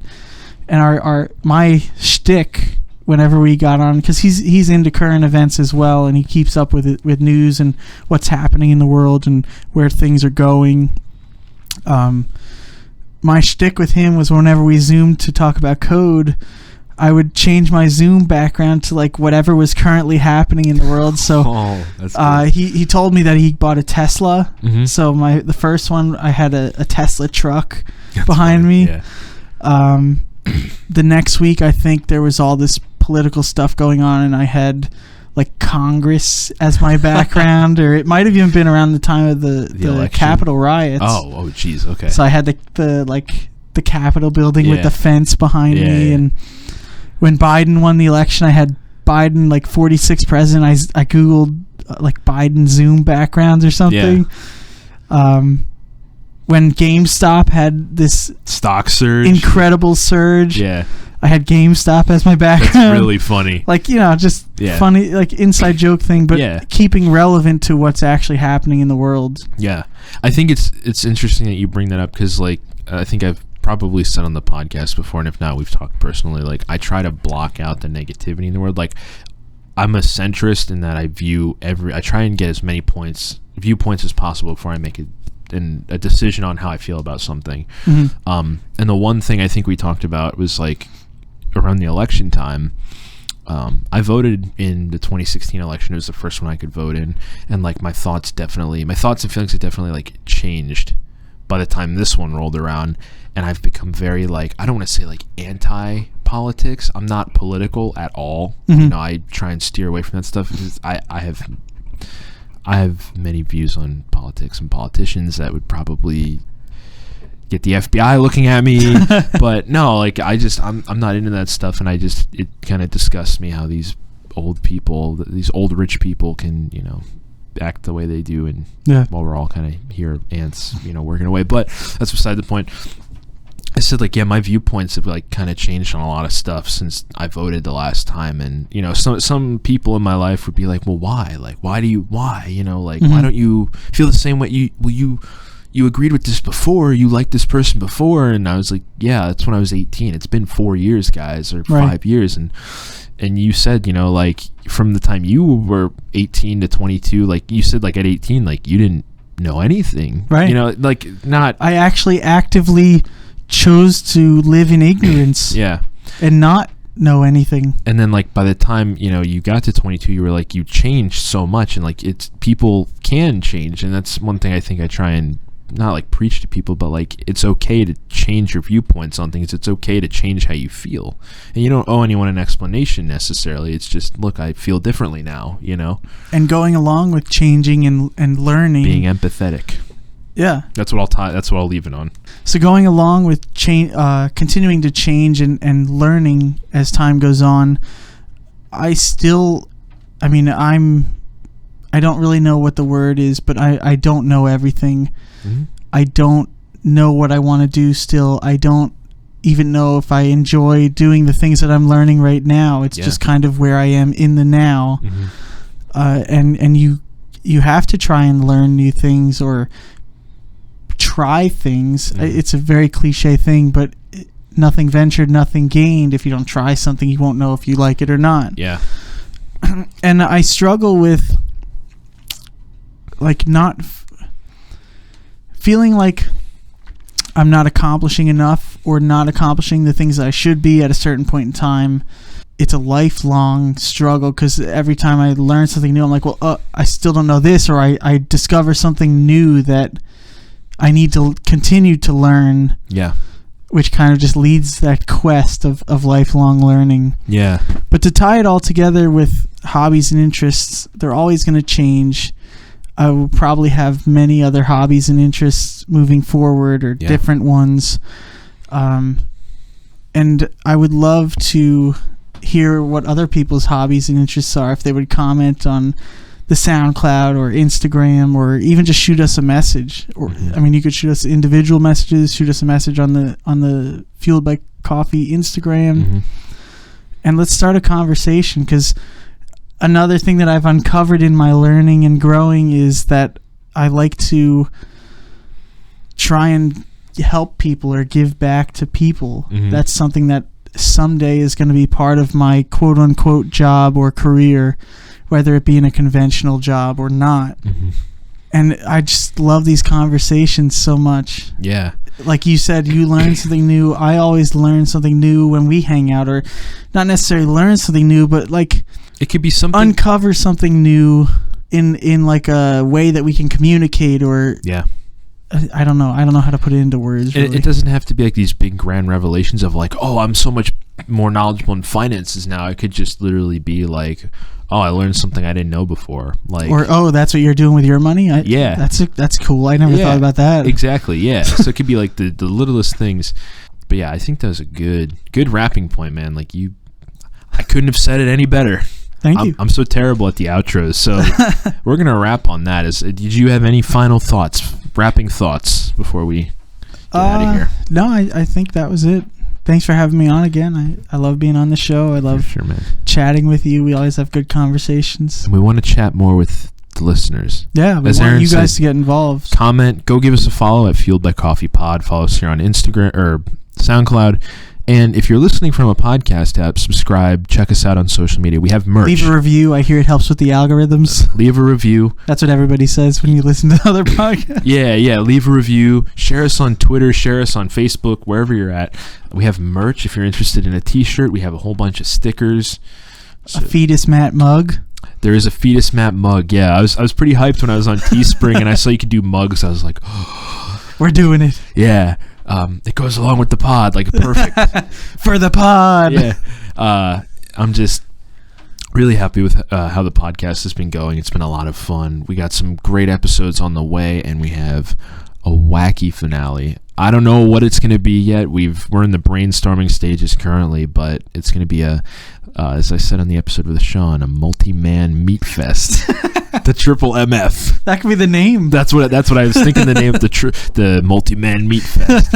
And my shtick whenever we got on, because he's into current events as well, and he keeps up with news and what's happening in the world and where things are going. My shtick with him was whenever we Zoomed to talk about code, I would change my Zoom background to like whatever was currently happening in the world. So he told me that he bought a Tesla. So the first one, I had a Tesla truck behind me. The next week, I think there was all this political stuff going on, and I had like Congress as my background, or it might have even been around the time of the Capitol riots. Oh, geez, okay. So I had the Capitol building with the fence behind me, and when Biden won the election, I had Biden like 46 president. I googled like Biden Zoom backgrounds or something. When GameStop had this stock surge, incredible surge, I had GameStop as my background. That's really funny. Like, just funny, like inside joke thing, but keeping relevant to what's actually happening in the world. Yeah, I think it's interesting that you bring that up, because like I think I've probably said on the podcast before, and if not, we've talked personally. Like, I try to block out the negativity in the world. Like, I'm a centrist in that I try and get as many viewpoints as possible before I make a decision on how I feel about something. And the one thing I think we talked about was like around the election time. I voted in the 2016 election. It was the first one I could vote in, and like my thoughts and feelings have definitely like changed by the time this one rolled around. And I've become very like, I don't want to say like anti-politics. I'm not political at all. You know, I try and steer away from that stuff because I have many views on politics and politicians that would probably get the FBI looking at me. But no, like I'm not into that stuff, and it kind of disgusts me how these old rich people can, you know, act the way they do, and while we're all kind of here ants, you know, working away. But that's beside the point. I said, like, yeah, my viewpoints have like kind of changed on a lot of stuff since I voted the last time. And, you know, some people in my life would be like, well, why? Like, why? You know, like, why don't you feel the same way? You agreed with this before, you liked this person before. And I was like, yeah, that's when I was 18. It's been 4 years, guys, or 5 years. And you said, you know, like, from the time you were 18 to 22, like, you said, like, at 18, like, you didn't know anything. Right. You know, like, I actually actively chose to live in ignorance. And not know anything. And then, like, by the time, you know, you got to 22, you were like, you changed so much, and like, people can change. And that's one thing I think I try and not like preach to people, but like, it's okay to change your viewpoints on things. It's okay to change how you feel, and you don't owe anyone an explanation necessarily. It's just, look, I feel differently now, you know. And going along with changing and learning, being empathetic. Yeah, that's what I'll leave it on. So going along with continuing to change and learning as time goes on, I don't really know what the word is, but I don't know everything. I don't know what I want to do still. I don't even know if I enjoy doing the things that I'm learning right now. It's just kind of where I am in the now. And you have to try and learn new things or try things. It's a very cliche thing, but nothing ventured, nothing gained. If you don't try something, you won't know if you like it or not. And I struggle with like not feeling like I'm not accomplishing enough or not accomplishing the things that I should be at a certain point in time. It's a lifelong struggle because every time I learn something new, I'm like, well, I still don't know this, or I discover something new that I need to continue to learn. Which kind of just leads that quest of lifelong learning. But to tie it all together with hobbies and interests, they're always going to change. I will probably have many other hobbies and interests moving forward, or different ones. And I would love to hear what other people's hobbies and interests are, if they would comment on the SoundCloud or Instagram, or even just shoot us a message. Or I mean, you could shoot us individual messages, shoot us a message on the Fueled by Coffee Instagram, and let's start a conversation. Because another thing that I've uncovered in my learning and growing is that I like to try and help people or give back to people. That's something that someday is going to be part of my quote unquote job or career, whether it be in a conventional job or not. And I just love these conversations so much. Like you said, you learn something new. I always learn something new when we hang out, or not necessarily learn something new, but like, it could be something, uncover something new in like a way that we can communicate, or I don't know how to put it into words, really. It doesn't have to be like these big grand revelations of like, oh, I'm so much more knowledgeable in finances now. It could just literally be like, oh, I learned something I didn't know before, like, or oh, that's what you're doing with your money. That's cool. I never thought about that. Exactly. So it could be like the littlest things. But yeah, I think that was a good wrapping point, man. Like, I couldn't have said it any better. Thank you. I'm so terrible at the outros, so we're gonna wrap on that. Did you have any final thoughts, wrapping thoughts, before we get out of here? No, I think that was it. Thanks for having me on again. I love being on the show. I love chatting with you. We always have good conversations. And we want to chat more with the listeners. Yeah, we want you guys to get involved. Comment, go give us a follow at Fueled by Coffee Pod. Follow us here on Instagram or SoundCloud. And if you're listening from a podcast app, subscribe. Check us out on social media. We have merch. Leave a review. I hear it helps with the algorithms. Leave a review. That's what everybody says when you listen to other podcasts. Yeah. Leave a review. Share us on Twitter. Share us on Facebook, wherever you're at. We have merch. If you're interested in a t-shirt, we have a whole bunch of stickers. A Fetus Matt mug. There is a Fetus Matt mug. Yeah, I was pretty hyped when I was on Teespring and I saw you could do mugs. I was like, oh. We're doing it. Yeah. It goes along with the pod, like perfect. For the pod. Yeah. I'm just really happy with how the podcast has been going. It's been a lot of fun. We got some great episodes on the way, and we have a wacky finale. I don't know what it's going to be yet. We're in the brainstorming stages currently, but it's going to be as I said on the episode with Sean, a multi-man meat fest. The triple MF. That could be the name. That's what I was thinking. The name of the multi-man meat fest.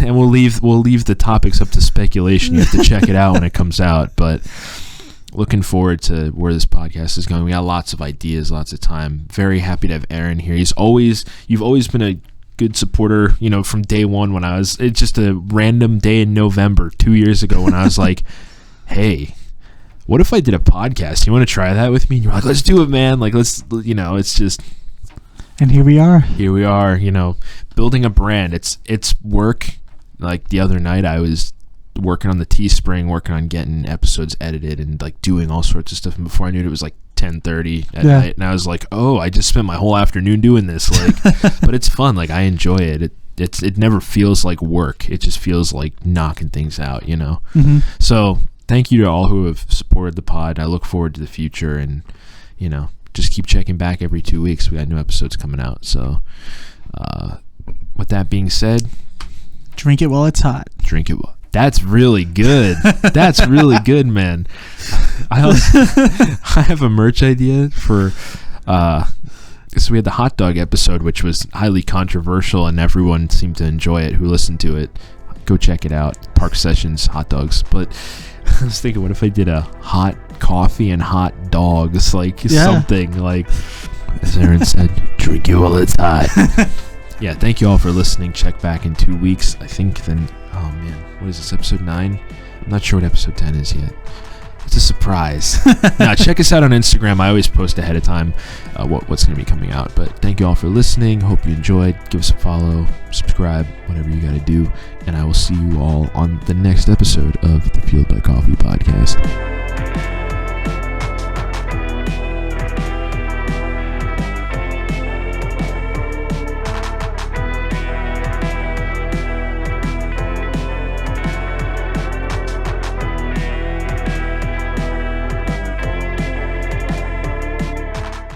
And we'll leave the topics up to speculation. You have to check it out when it comes out. But looking forward to where this podcast is going. We got lots of ideas, lots of time. Very happy to have Aaron here. You've always been a good supporter. From day one when it's just a random day in November 2 years ago when I was like, hey, what if I did a podcast? You want to try that with me? And you're like, let's do it, man. Like, let's, it's just. And here we are. Building a brand. It's work. Like the other night, I was working on the Teespring, working on getting episodes edited and like doing all sorts of stuff. And before I knew it was like 10:30 at night. And I was like, oh, I just spent my whole afternoon doing this. Like, but it's fun. Like, I enjoy it. It never feels like work. It just feels like knocking things out, Mm-hmm. So thank you to all who have supported the pod. I look forward to the future, and just keep checking back every 2 weeks. We got new episodes coming out. So with that being said, drink it while it's hot. Drink it while. That's really good. That's really good, man. I have a merch idea for so we had the hot dog episode, which was highly controversial, and everyone seemed to enjoy it who listened to it. Go check it out. Park Sessions hot dogs. But I was thinking, what if I did a hot coffee and hot dogs, like something like, as Aaron said, drink it while it's hot. Yeah, thank you all for listening. Check back in 2 weeks. I think then, oh man, what is this, episode 9? I'm not sure what episode 10 is yet. It's a surprise. Now, check us out on Instagram. I always post ahead of time what's going to be coming out. But thank you all for listening. Hope you enjoyed. Give us a follow, subscribe, whatever you got to do. And I will see you all on the next episode of the Fuel